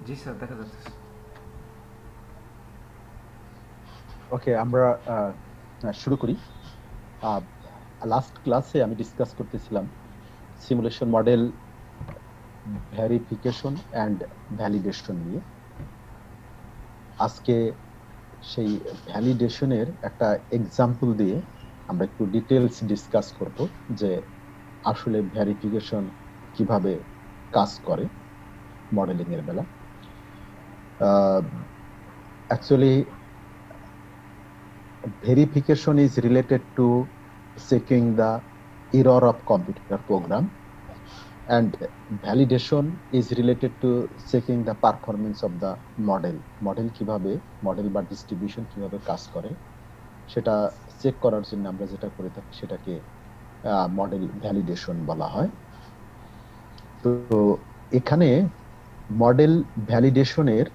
জি sir, দেখা যাচ্ছে। ওকে, আমরা শুরু করি। লাস্ট ক্লাসে আমি ডিসকাস করতেছিলাম simulation model verification and validation নিয়ে। আজকে সেই ভ্যালিডেশনের একটা এক্সাম্পল দিয়ে আমরা একটু ডিটেলস ডিসকাস করব যে আসলে ভেরিফিকেশন কিভাবে কাজ করে মডেলিং এর বেলা। Actually verification is related to checking the error of computer program, and validation is related to checking the performance of the model. Model বা ডিস্ট্রিবিউশন কিভাবে কাজ করে সেটা চেক করার জন্য আমরা যেটা করে থাকি সেটাকে মডেল ভ্যালিডেশন বলা হয়। তো এখানে মডেল ভ্যালিডেশনের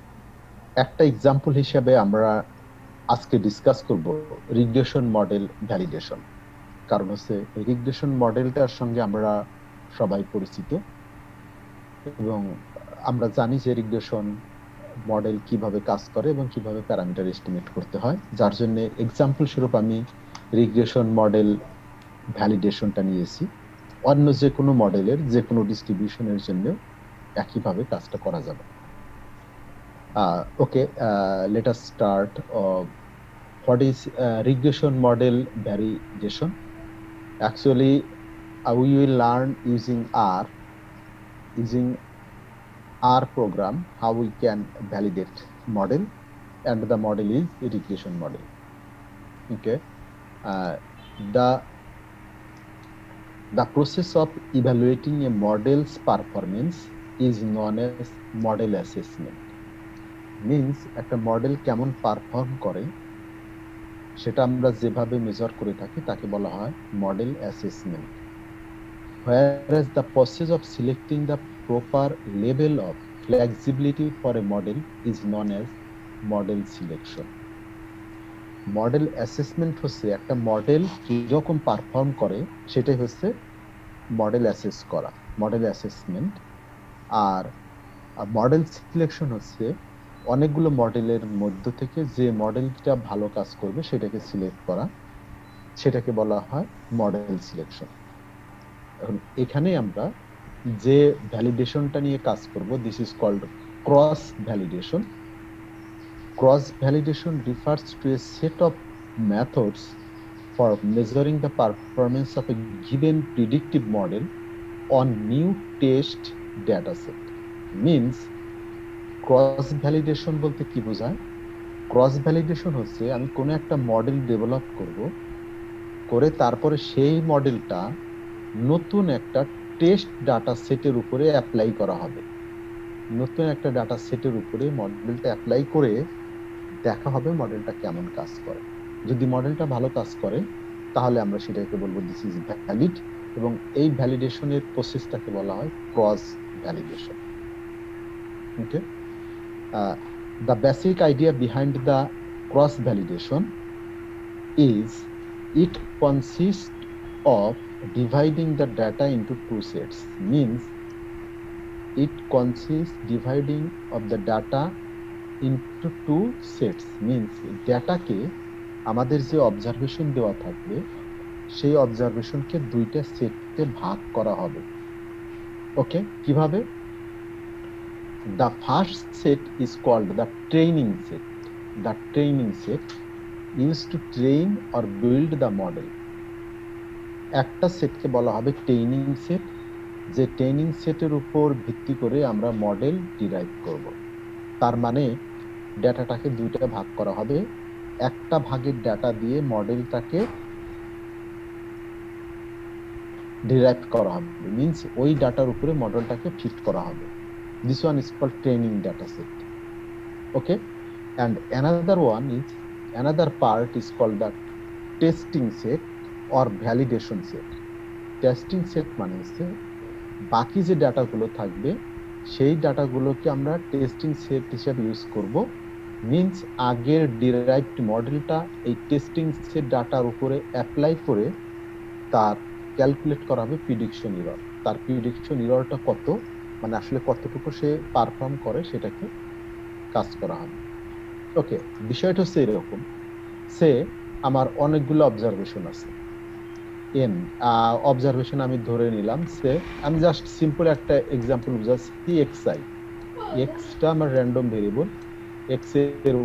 একটা এক্সাম্পল হিসেবে আমরা আজকে ডিসকাস করব রিগ্রেশন মডেল ভ্যালিডেশন। কারণ হচ্ছে রিগ্রেশন মডেলটার সঙ্গে আমরা সবাই পরিচিত এবং আমরা জানি যে রিগ্রেশন মডেল কিভাবে কাজ করে এবং কিভাবে প্যারামিটার এস্টিমেট করতে হয়, যার জন্য এক্সাম্পল স্বরূপ আমি রিগ্রেশন মডেল ভ্যালিডেশনটা নিয়েছি। অন্য যে কোনো মডেলের যে কোনো ডিস্ট্রিবিউশনের জন্য একইভাবে কাজটা করা যাবে। Okay, let us start. What is regression model validation? Actually, we will learn using R program how we can validate model, and the model is regression model. Okay, uh, the process of evaluating a model's performance is known as model assessment. Means একটা model কেমন perform করে সেটা আমরা যেভাবে measure করে থাকি তাকে বলা হয় model assessment. Whereas the process of selecting the proper level of flexibility for a model is known as model selection. Model assessment হচ্ছে একটা মডেল কিরকম পারফর্ম করে সেটাই হচ্ছে মডেল অ্যাসেস করা, মডেল অ্যাসেসমেন্ট। আর মডেল সিলেকশন হচ্ছে অনেকগুলো মডেলের মধ্য থেকে যে মডেলটা ভালো কাজ করবে সেটাকে সিলেক্ট করা, সেটাকে বলা হয় মডেল সিলেকশন। এখন এখানে আমরা যে ভ্যালিডেশনটা নিয়ে কাজ করব, this is called cross validation. Cross validation refers to a set of methods for measuring the performance of a given predictive model on new test dataset. Means cross validation বলতে কি বোঝায়? ক্রস ভ্যালিডেশন হচ্ছে আমি কোনো একটা model develop করব, করে তারপরে সেই মডেলটা নতুন একটা টেস্ট ডাটা সেটের উপরে অ্যাপ্লাই করা হবে। নতুন একটা ডাটা সেটের উপরে মডেলটা অ্যাপ্লাই করে দেখা হবে মডেলটা কেমন কাজ করে। যদি মডেলটা ভালো কাজ করে তাহলে আমরা সেটাকে বলবো দিস ইজ ভ্যালিড, এবং এই ভ্যালিডেশনের প্রসেসটাকে বলা হয় cross validation. Okay, the basic idea behind the cross validation is it consists of dividing the data into two sets. Means it consists dividing of the data into two sets. Means ডেটাকে আমাদের যে observation দেওয়া থাকবে সেই অবজারভেশনকে দুইটা সেটে ভাগ করা হবে। ওকে, কিভাবে? The first set is called the training set. The training set used to train or build the model. একটা সেটকে বলা হবে ট্রেনিং সেট, যে ট্রেনিং সেটের উপর ভিত্তি করে আমরা মডেল ডিরাইভ করব। তার মানে ডেটাটাকে দুইটা ভাগ করা হবে, একটা ভাগের ডেটা দিয়ে মডেলটাকে ডিরাইভ করা হবে। মিন্স ওই ডাটার উপরে মডেলটাকে ফিট করা হবে। This one is called training data set. Okay, and another part is called the testing set or validation set. Testing set মানে হচ্ছে বাকি যে ডাটাগুলো থাকবে সেই ডাটাগুলোকে আমরা টেস্টিং সেট হিসেবে ইউজ করব। মিন্স আগের ডিরাইভড মডেলটা এই টেস্টিং সেট ডাটার উপরে অ্যাপ্লাই করে তার ক্যালকুলেট করা হবে প্রিডিকশন এরর। তার প্রিডিকশন এররটা কত মানে আসলে কতটুকু সে পারফর্ম করে সেটাকে কাজ করা হবে। ওকে, বিষয়টা হচ্ছে এরকম, সে আমার অনেকগুলো অবজারভেশন আছে, এন অবজারভেশন আমি ধরে নিলাম, সে আমি জাস্ট সিম্পল একটা এক্সাম্পল বুঝাচ্ছি, এক্স আই, এক্সটা আমার র্যান্ডম ভেরিয়েবল, এক্স এর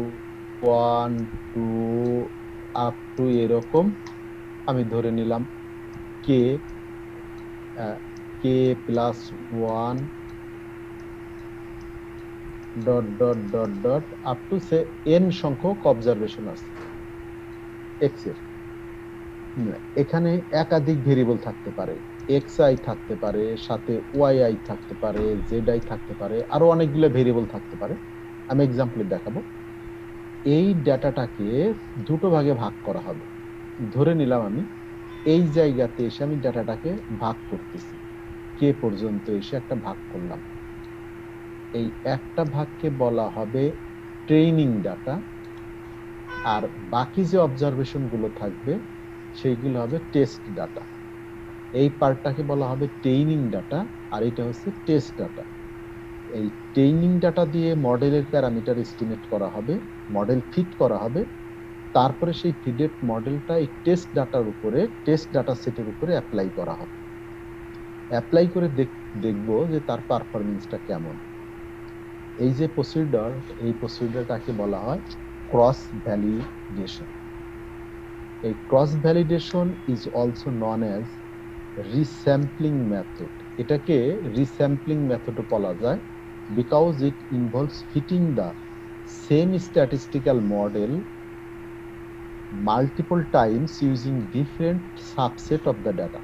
1 2 আপ টু এরকম আমি ধরে নিলাম k, k plus 1 dot dot dot dot up to say n সংখ্যক অবজারভেশন আছে এক্স এর। এখানে একাধিক ভেরিয়েবল থাকতে পারে, এক্স আই থাকতে পারে, সাথে ওয়াই আই থাকতে পারে, জেড আই থাকতে পারে, আরো অনেকগুলো ভেরিয়েবল থাকতে পারে। আমি এক্সাম্পলে দেখাবো। এই ডাটাটাকে দুটো ভাগে ভাগ করা হবে। ধরে নিলাম আমি এই জায়গাতে এসে আমি ডাটাটাকে ভাগ করতেছি, কে পর্যন্ত এসে একটা ভাগ করলাম। এই একটা ভাগকে বলা হবে ট্রেনিং ডাটা, আর বাকি যে অবজারভেশন গুলো থাকবে সেইগুলো হবে টেস্ট ডাটা। এই পার্টটাকে বলা হবে ট্রেনিং ডাটা, আর এটা হচ্ছে টেস্ট ডাটা। এই ট্রেনিং ডাটা দিয়ে মডেলের প্যারামিটার এস্টিমেট করা হবে, মডেল ফিট করা হবে, তারপরে সেই ফিডেড মডেলটা এই টেস্ট ডাটার উপরে, টেস্ট ডাটা সেটের উপরে অ্যাপ্লাই করা হবে। অ্যাপ্লাই করে দেখবো যে তার পারফরমেন্সটা কেমন। এই যে প্রসিডিউর, এই প্রসিডিউরটাকে বলা হয় ক্রস ভ্যালিডেশন। এই cross validation is also known as resampling method. এটাকে রিস্যাম্পলিং মেথডও বলা যায়, because it involves fitting the same statistical model multiple Times using different subset of the data.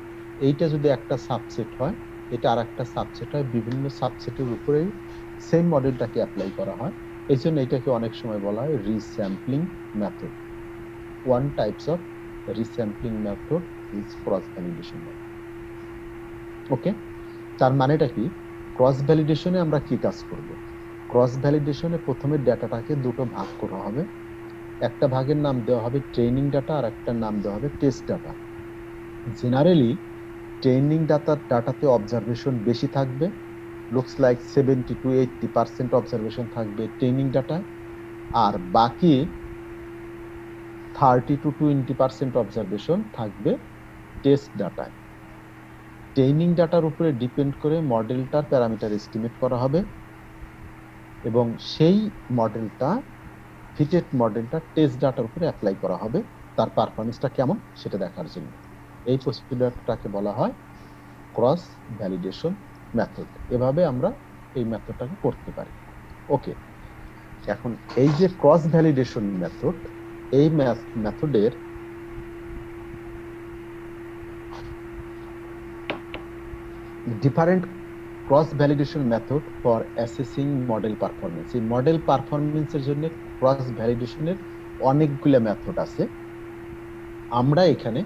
এইটা যদি একটা সাবসেট হয়, এটা আর একটা সাবসেট হয়, বিভিন্ন সাবসেটের উপরেই সেম মডেলটাকে অ্যাপ্লাই করা হয়। এই জন্য এটাকে অনেক সময় বলা হয় resampling method. One types of resampling method is cross validation. Okay, তার মানেটা কি? ক্রস ভ্যালিডেশনে আমরা কি কাজ করব? ক্রস ভ্যালিডেশনে প্রথমে ডাটাটাকে দুটো ভাগ করা হবে, একটা ভাগের নাম দেওয়া হবে ট্রেনিং ডাটা, আর একটা নাম দেওয়া হবে টেস্ট ডাটা। জেনারেলি ট্রেনিং ডাটাতে অবজারভেশন বেশি থাকবে, লুকস লাইক 70 to 80% অবজারভেশন থাকবে ট্রেনিং ডাটায়, আর বাকি 30 to 20% অবজারভেশন থাকবে টেস্ট ডাটায়। ট্রেনিং ডাটার উপরে ডিপেন্ড করে মডেলটার প্যারামিটার এস্টিমেট করা হবে, এবং সেই মডেলটা, ফিটেড মডেলটা টেস্ট ডাটার উপরে অ্যাপ্লাই করা হবে তার পারফরমেন্সটা কেমন সেটা দেখার জন্য। এই প্রসিডিউরটাকে বলা হয় ক্রস ভ্যালিডেশন মেথড। এভাবে আমরা এই মেথডটাকে করতে পারি। ওকে, এখন এই যে ক্রস ভ্যালিডেশন মেথড, এই মেথডের different cross validation method for assessing model performance. এই মডেল পারফরমেন্সের জন্য ক্রস ভ্যালিডেশনের অনেকগুলো মেথড আছে। আমরা এখানে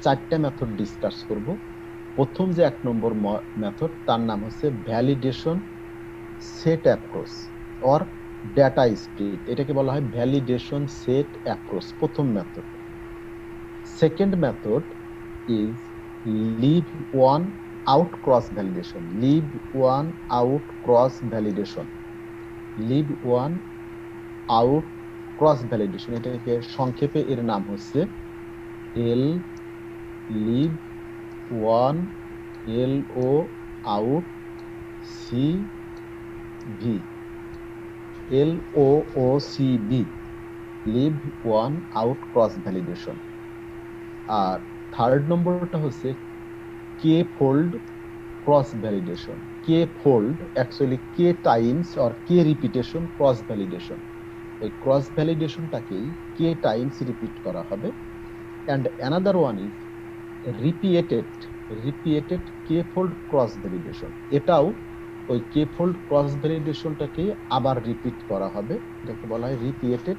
4টা মেথড ডিসকাস করব। প্রথম যে 1 নম্বর মেথড, তার নাম হচ্ছে validation set approach or data split. এটাকে বলা হয় ভ্যালিডেশন সেট অ্যাপ্রোচ, প্রথম method. Second method is leave one out cross validation. Leave one out cross validation, leave one out cross validation, এটাকে সংক্ষেপে এর নাম হচ্ছে L leave one, L O out C V, L O C V, leave one out cross validation. আর third নম্বরটা হচ্ছে K fold cross validation. K fold actually K Times or K repetition cross validation. এই cross ভ্যালিডেশনটাকেই কে Times repeat করা হবে। And another one is repeated K fold cross validation. এটাও ওই কে fold cross ভ্যালিডেশনটাকে আবার repeat করা হবে, এটাকে বলা হয় রিপিটেড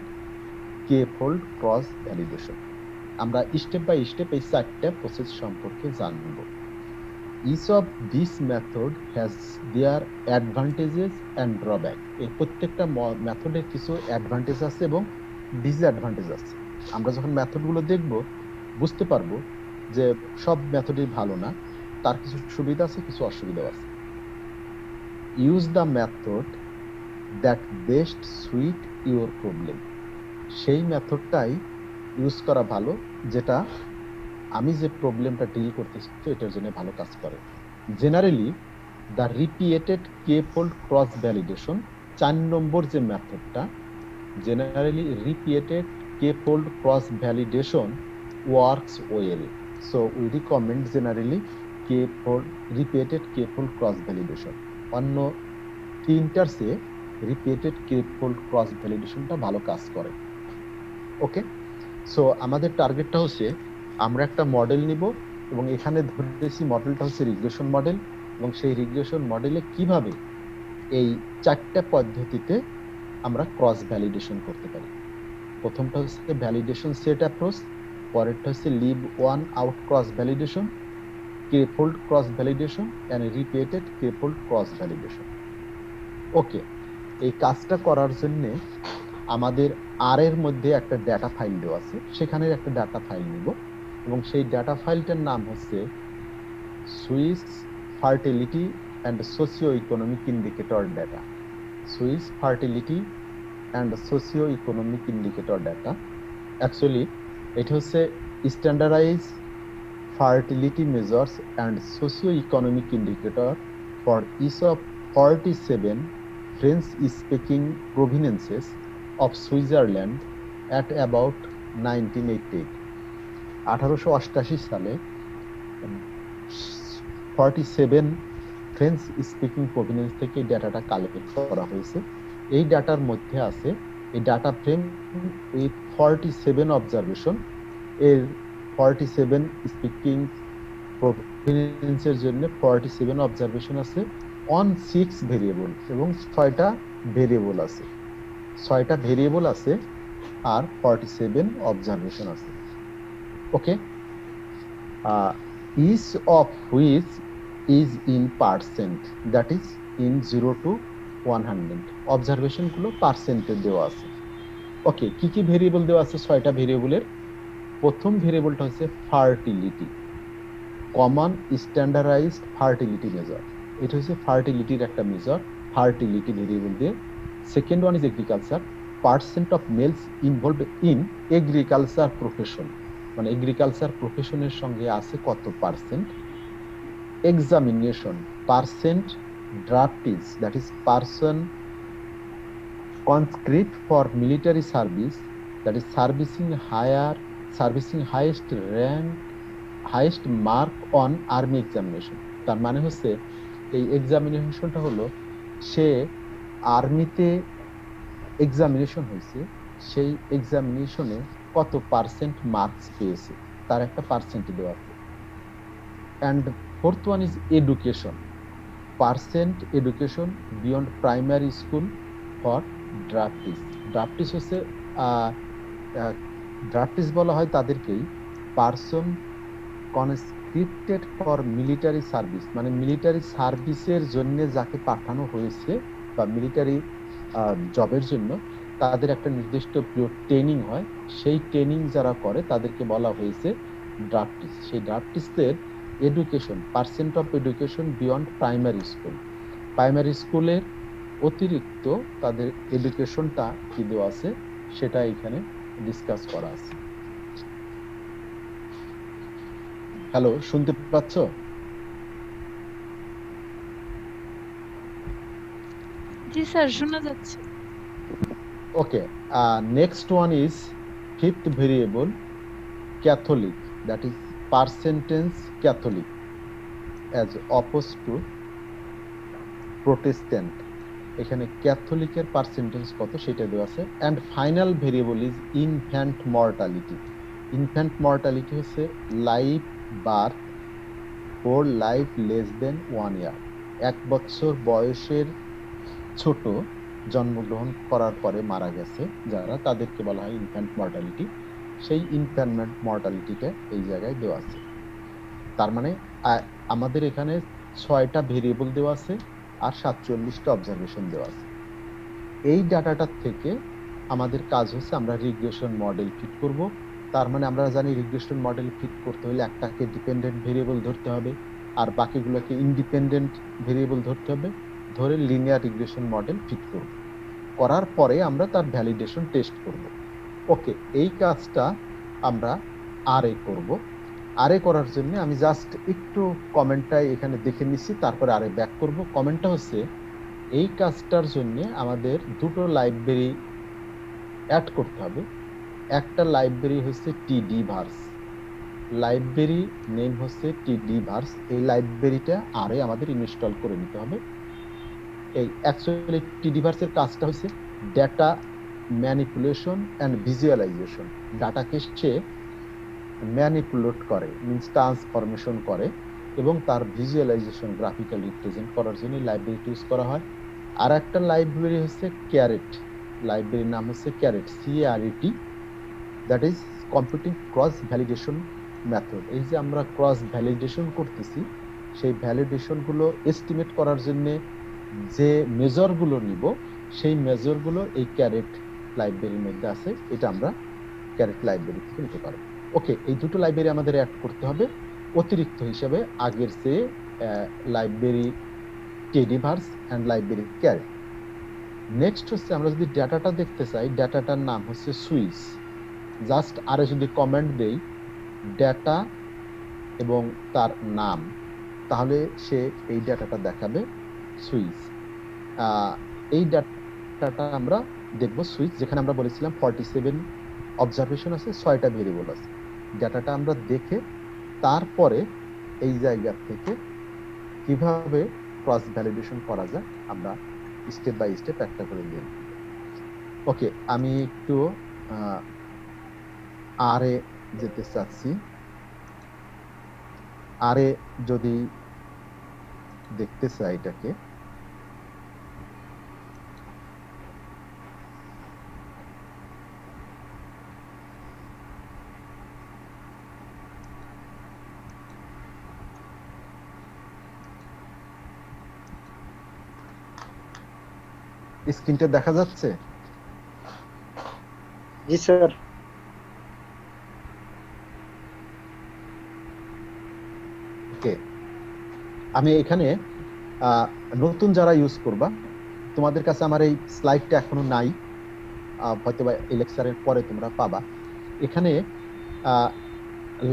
কে ফোল্ড ক্রস ভ্যালিডেশন। আমরা স্টেপ বাই স্টেপ এই 4টা প্রসেস সম্পর্কে জানব। Each of this method has their advantages and drawback. এই প্রত্যেকটা মেথডের কিছু অ্যাডভান্টেজ আছে এবং ডিসঅ্যাডভান্টেজ আছে। আমরা যখন মেথডগুলো দেখব বুঝতে পারবো যে সব মেথডই ভালো না, তার কিছু সুবিধা আছে, কিছু অসুবিধা আছে। Use the method that best sweet your problem. সেই মেথডটাই ইউজ করা ভালো যেটা আমি যে প্রবলেমটা ডিল করতেছি এটার জন্য ভালো কাজ করে। Generally the repeated K fold cross validation, 4 নম্বর যে মেথডটা, generally repeated K fold cross validation works well. So we recommend generally K fold repeated K fold cross validation. অন্য তিনটার চেয়ে রিপিটেড কে ফোল্ড ক্রস ভ্যালিডেশনটা ভালো কাজ করে। ওকে, সো আমাদের টার্গেটটা হচ্ছে আমরা একটা মডেল নিব এবং এখানে ধরেছি মডেলটা হচ্ছে রিগ্রেশন মডেল, এবং সেই রিগ্রেশন মডেলে কিভাবে এই 4টা পদ্ধতিতে আমরা ক্রস ভ্যালিডেশন করতে পারি। প্রথমটা হচ্ছে ভ্যালিডেশন সেট অ্যাপ্রোচ, পরেরটা হচ্ছে leave one out cross validation, K fold cross validation and repeated K fold cross validation. Okay, এই কাজটা করার জন্য আমাদের আর এর মধ্যে একটা ডাটা ফাইল দেওয়া আছে, সেখানে একটা ডাটা ফাইল নিব এবং সেই ডাটা ফাইলটার নাম হচ্ছে Swiss fertility and socio economic indicator data. Swiss fertility and socio economic indicator data, actually এটা হচ্ছে standardize fertility measures and socio economic indicator for each of 47 French speaking provinces of Switzerland at about 1988। 1888 সালে 47 French speaking Province থেকে এই ডাটাটা collect করা হয়েছে। এই ডাটার মধ্যে আছে এই ডাটা ফ্রেম উইথ 47 অবজারভেশন। এর 47 স্পিকিং প্রভিন্সের জন্য 47 অবজারভেশন আছে অন 6 ভেরিয়েবল এবং 6টা ভেরিয়েবল আছে। 6টা ভেরিয়েবল আছে আর 47 অবজারভেশন আছে। Okay, each of which is in percent, that is in 0 to 100। Observation গুলো পার্সেন্টে দেওয়া আছে। ওকে, কি কি ভেরিয়েবল দেওয়া আছে 6টা ভেরিয়েবলের? প্রথম ভেরিয়েবলটা হচ্ছে fertility, common standardized fertility measure. এটা হচ্ছে ফার্টিলিটির একটা মেজার, ফার্টিলিটি ভেরিয়েবল দিয়ে। Second one is agriculture, percent of males involved in agriculture profession, মানে এগ্রিকালচার প্রফেশনের সঙ্গে আছে কত percent. Examination, percent draftees, that is person conscript for military service, that is servicing highest rank, highest mark on army examination। তার মানে হচ্ছে এই এক্সামিনেশনটা হলো সে আর্মিতে এক্সামিনেশন হয়েছে, সেই এক্সামিনেশনে কত পার্সেন্ট মার্কস পেয়েছে তার একটা পার্সেন্ট দেওয়া আছে। And fourth one is education, percent education beyond primary school for draftees. Draftees হচ্ছে ড্রাফটিস বলা হয় তাদেরকেই person conscripted for military service, মানে মিলিটারি সার্ভিসের জন্য যাকে পাঠানো হয়েছে বা মিলিটারি জবের জন্য তাদের একটা নির্দিষ্ট ট্রেনিং হয়, সেই ট্রেনিং যারা করে তাদেরকে বলা হয়েছে ড্রাফটিস। সেই ড্রাফটিসদের education, percent of education beyond primary school, primary স্কুলের অতিরিক্ত তাদের এডুকেশনটা কি দেওয়া আছে সেটা এখানে ডিসকাস করা আছে। হ্যালো, শুনতে পাচ্ছ? জি স্যার, শোনা যাচ্ছে। Okay, next one is fifth variable Catholic, that is percentage Catholic as oppose to Protestant. এখানে ক্যাথলিকের পার্সেন্টেজ কত সেটা দেওয়া আছে। And final variable is infant mortality. Infant mortality হচ্ছে life birth for life less than 1 year, 1 বছর বয়সের ছোট জন্মগ্রহণ করার পরে মারা গেছে যারা, তাদেরকে বলা হয় ইনফ্যান্ট মর্টালিটি। সেই ইনফ্যান্ট মর্টালিটিটা এই জায়গায় দেওয়া আছে। তার মানে আমাদের এখানে 6টা ভেরিয়েবল দেওয়া আছে আর 47টা অবজারভেশন দেওয়া আছে। এই ডাটাটার থেকে আমাদের কাজ হচ্ছে আমরা রিগ্রেশন মডেল ফিট করব। তার মানে আমরা জানি রিগ্রেশন মডেল ফিট করতে হলে একটাকে ডিপেন্ডেন্ট ভেরিয়েবল ধরতে হবে আর বাকিগুলোকে ইন্ডিপেন্ডেন্ট ভেরিয়েবল ধরতে হবে। ধরে লিনিয়ার রিগ্রেশন মডেল ফিট করব, করার পরে আমরা তার ভ্যালিডেশন টেস্ট করব। ওকে, এই কাজটা আমরা আরএ করব। আরএ করার জন্য আমি জাস্ট একটু কমেন্টটা এখানে দেখে নিচ্ছি, তারপরে আরএ ব্যাক করব। কমেন্টটা হচ্ছে এই কাজটার জন্য আমাদের দুটো লাইব্রেরি অ্যাড করতে হবে। একটা লাইব্রেরি হচ্ছে টিডিভার্স, লাইব্রেরি নেম হচ্ছে টিডিভার্স। এই লাইব্রেরিটা আরএ আমাদের ইনস্টল করে নিতে হবে। এই অ্যাকচুয়ালি টিডিভার্সের কাজটা হচ্ছে ডেটা ম্যানিপুলেশন অ্যান্ড ভিজুয়ালাইজেশন। ডাটাকে সে ম্যানিপুলেট করে, মিনস ট্রান্সফরমেশন করে, এবং তার ভিজুয়ালাইজেশন গ্রাফিক্যাল রিপ্রেজেন্ট করার জন্য লাইব্রেরি ইউজ করা হয়। আর একটা লাইব্রেরি হচ্ছে ক্যারেট, লাইব্রেরির নাম হচ্ছে caret, CARET, that is computing cross validation method. এই যে আমরা ক্রস ভ্যালিডেশন করতেছি, সেই ভ্যালিডেশনগুলো এস্টিমেট করার জন্য যে মেজরগুলো নিব, সেই মেজরগুলো এই ক্যারেট লাইব্রেরির মধ্যে আছে। এটা আমরা ক্যারেট লাইব্রেরি থেকে নিতে পারবো। ওকে, এই দুটো লাইব্রেরি আমাদের অ্যাড করতে হবে অতিরিক্ত হিসেবে আগের চেয়ে, library tidyverse and library caret. Next হচ্ছে আমরা যদি ডাটাটা দেখতে চাই, ডাটাটার নাম হচ্ছে সুইচ। জাস্ট আরে যদি কমেন্ট দেই ডাটা এবং তার নাম, তাহলে সে এই ডাটাটা দেখাবে সুইচ। এই ডাটাটা আমরা দেখব সুইচ, যেখানে আমরা বলেছিলাম 47 অবজারভেশন আছে, 6টা ভেরিয়েবল আছে। ডাটাটা আমরা দেখে তারপরে এই জায়গা থেকে কিভাবে ক্রস ভ্যালিডেশন করা যায় আমরা স্টেপ বাই স্টেপ একটা করে নিয়ে। ওকে, আমি একটু আরে যেতে চাচ্ছি। আরে যদি দেখতে চাই এটাকে, স্ক্রিনটা দেখা যাচ্ছে? জি স্যার। ওকে, আমি এখানে নতুন যারা ইউজ করবা, তোমাদের কাছে আমার এই স্লাইডটা এখনো নাই, হয়তো বা এই লেকচারের পরে তোমরা পাবা। এখানে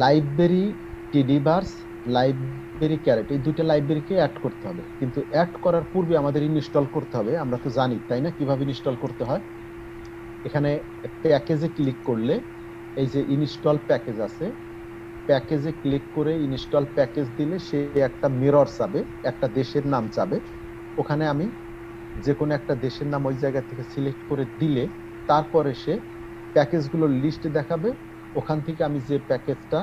লাইব্রেরি টিডিভার্স, লাইব্রেরি ক্যারেট, এই দুটো লাইব্রেরিকে অ্যাড করতে হবে। কিন্তু অ্যাড করার পূর্বে আমাদের ইনস্টল করতে হবে। আমরা তো জানি, তাই না, কিভাবে ইনস্টল করতে হয়। এখানে প্যাকেজে ক্লিক করলে এই যে ইনস্টল প্যাকেজ আছে, প্যাকেজে ক্লিক করে ইনস্টল প্যাকেজ দিলে সে একটা মিরর চাবে, একটা দেশের নাম চাবে। ওখানে আমি যে কোনো একটা দেশের নাম ওই জায়গা থেকে সিলেক্ট করে দিলে তারপরে সে প্যাকেজগুলোর লিস্ট দেখাবে। ওখান থেকে আমি যে প্যাকেজটা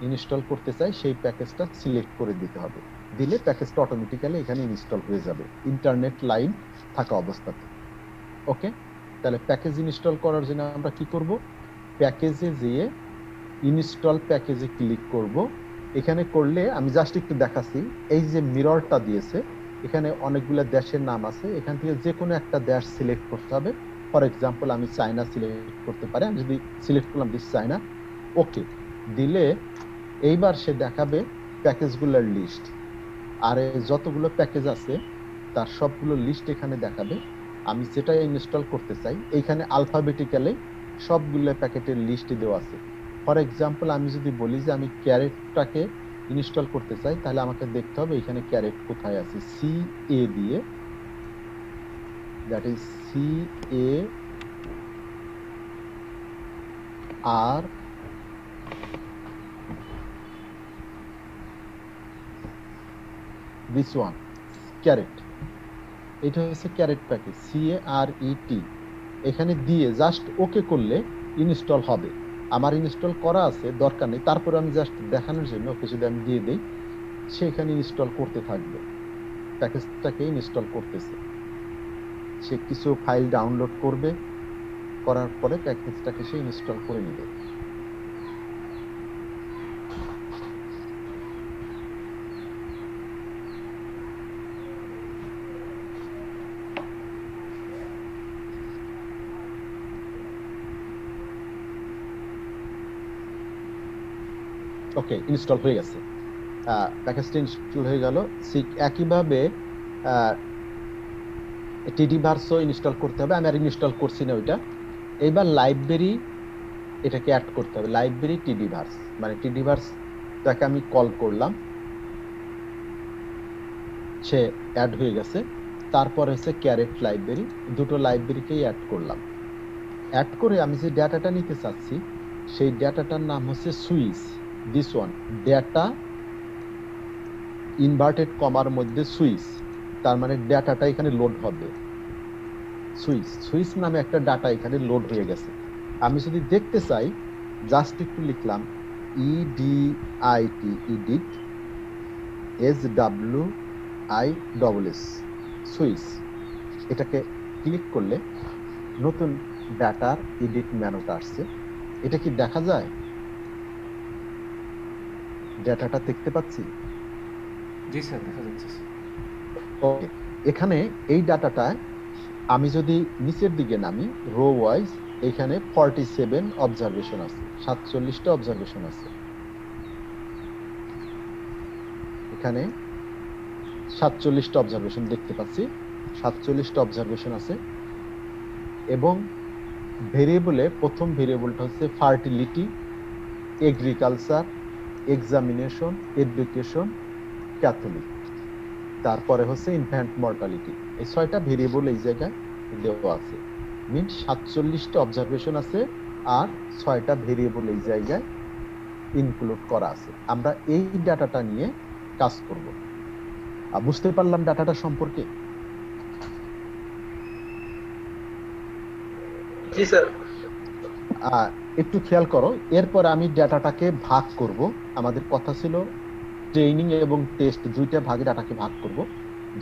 ইনস্টল করতে চাই সেই প্যাকেজটা সিলেক্ট করে দিতে হবে। দিলে প্যাকেজটা অটোমেটিক্যালি এখানে ইনস্টল হয়ে যাবে ইন্টারনেট লাইন থাকা অবস্থাতে। ওকে, তাহলে প্যাকেজ ইনস্টল করার জন্য আমরা কি করব? প্যাকেজে যেয়ে ইনস্টল প্যাকেজে ক্লিক করব। এখানে করলে আমি জাস্ট একটু দেখাচ্ছি, এই যে মিররটা দিয়েছে এখানে অনেকগুলো দেশের নাম আছে, এখান থেকে যে কোনো একটা দেশ সিলেক্ট করতে হবে। ফর এক্সাম্পল আমি চায়না সিলেক্ট করতে পারি। আমি যদি সিলেক্ট করলাম দিস চায়না, ওকে দিলে এইবার সে দেখাবে প্যাকেজগুলোর লিস্ট। আর যতগুলো প্যাকেজ আছে তার সবগুলো লিস্ট এখানে দেখাবে। আমি যেটা ইনস্টল করতে চাই এইখানে আলফাবেটিক্যালি সবগুলো প্যাকেটের লিস্ট দেওয়া আছে। ফর এক্সাম্পল আমি যদি বলি যে আমি ক্যারেটটাকে ইনস্টল করতে চাই, তাহলে আমাকে দেখতে হবে এখানে ক্যারেট কোথায় আছে। CA দিয়ে, that is CAR this one, caret. এটা হচ্ছে ক্যারেট প্যাকেজ, CARET। এখানে দিয়ে জাস্ট ওকে করলে ইনস্টল হবে। আমার ইনস্টল করা আছে, দরকার নেই। তারপরে আমি জাস্ট দেখানোর জন্য ওকে যদি আমি দিয়ে দিই, সেখানে ইনস্টল করতে থাকবে, প্যাকেজটাকে ইনস্টল করতেছে। সে কিছু ফাইল ডাউনলোড করবে, করার পরে প্যাকেজটাকে সে ইনস্টল করে নেবে। ওকে, ইনস্টল হয়ে গেছে, প্যাকেজটা ইনস্টল হয়ে গেল। ঠিক একইভাবে টিডি ভার্সও ইনস্টল করতে হবে, আমি আর ইনস্টল করছি না ওইটা। এইবার লাইব্রেরি এটাকে অ্যাড করতে হবে, লাইব্রেরি টিডি ভার্স, মানে টিডি ভার্সটাকে আমি কল করলাম, সে অ্যাড হয়ে গেছে। তারপর হচ্ছে ক্যারেট লাইব্রেরি, দুটো লাইব্রেরিকেই অ্যাড করলাম। অ্যাড করে আমি যে ডাটাটা নিতে চাচ্ছি সেই ডাটাটার নাম হচ্ছে switch, this one, data inverted কমার মধ্যে সুইচ, তার মানে ডাটাটা এখানে লোড হবে। সুইচ সুইচ নামে একটা ডাটা এখানে লোড হয়ে গেছে। আমি যদি দেখতে চাই জাস্ট একটু লিখলাম ইডিআইটি, ইডিট, SWISS, সুইচ। এটাকে ক্লিক করলে নতুন ডাটার এডিট মেনুটা আসছে। এটা কি দেখা যায়? ডাটাটা দেখতে পাচ্ছি? জি স্যার, দেখা যাচ্ছে। ওকে, এখানে এই ডাটাটায় আমি যদি নিচের দিকে নামি রো ওয়াইজ, এখানে 47 অবজারভেশন আছে, 47টা অবজারভেশন আছে। এখানে 47টা অবজারভেশন দেখতে পাচ্ছি, 47টা অবজারভেশন আছে। এবং ভেরিয়েবলে প্রথম ভেরিয়েবলটা হচ্ছে fertility, agriculture, examination, education, Catholic, তারপরে হচ্ছে ইনফ্যান্ট মর্টালিটি। এই 6টা ভেরিয়েবল এই জায়গায় দেওয়া আছে, মিন 47টা অবজারভেশন আছে আর 6টা ভেরিয়েবল এই জায়গায় ইনক্লুড করা আছে। আমরা এই ডাটাটা নিয়ে কাজ করব। বুঝতে পারলাম ডাটাটা সম্পর্কে? জি স্যার। একটু খেয়াল করো, এরপর আমি ডাটাটাকে ভাগ করব। আমাদের কথা ছিল ট্রেনিং এবং টেস্ট দুইটা ভাগে ডাটাকে ভাগ করব।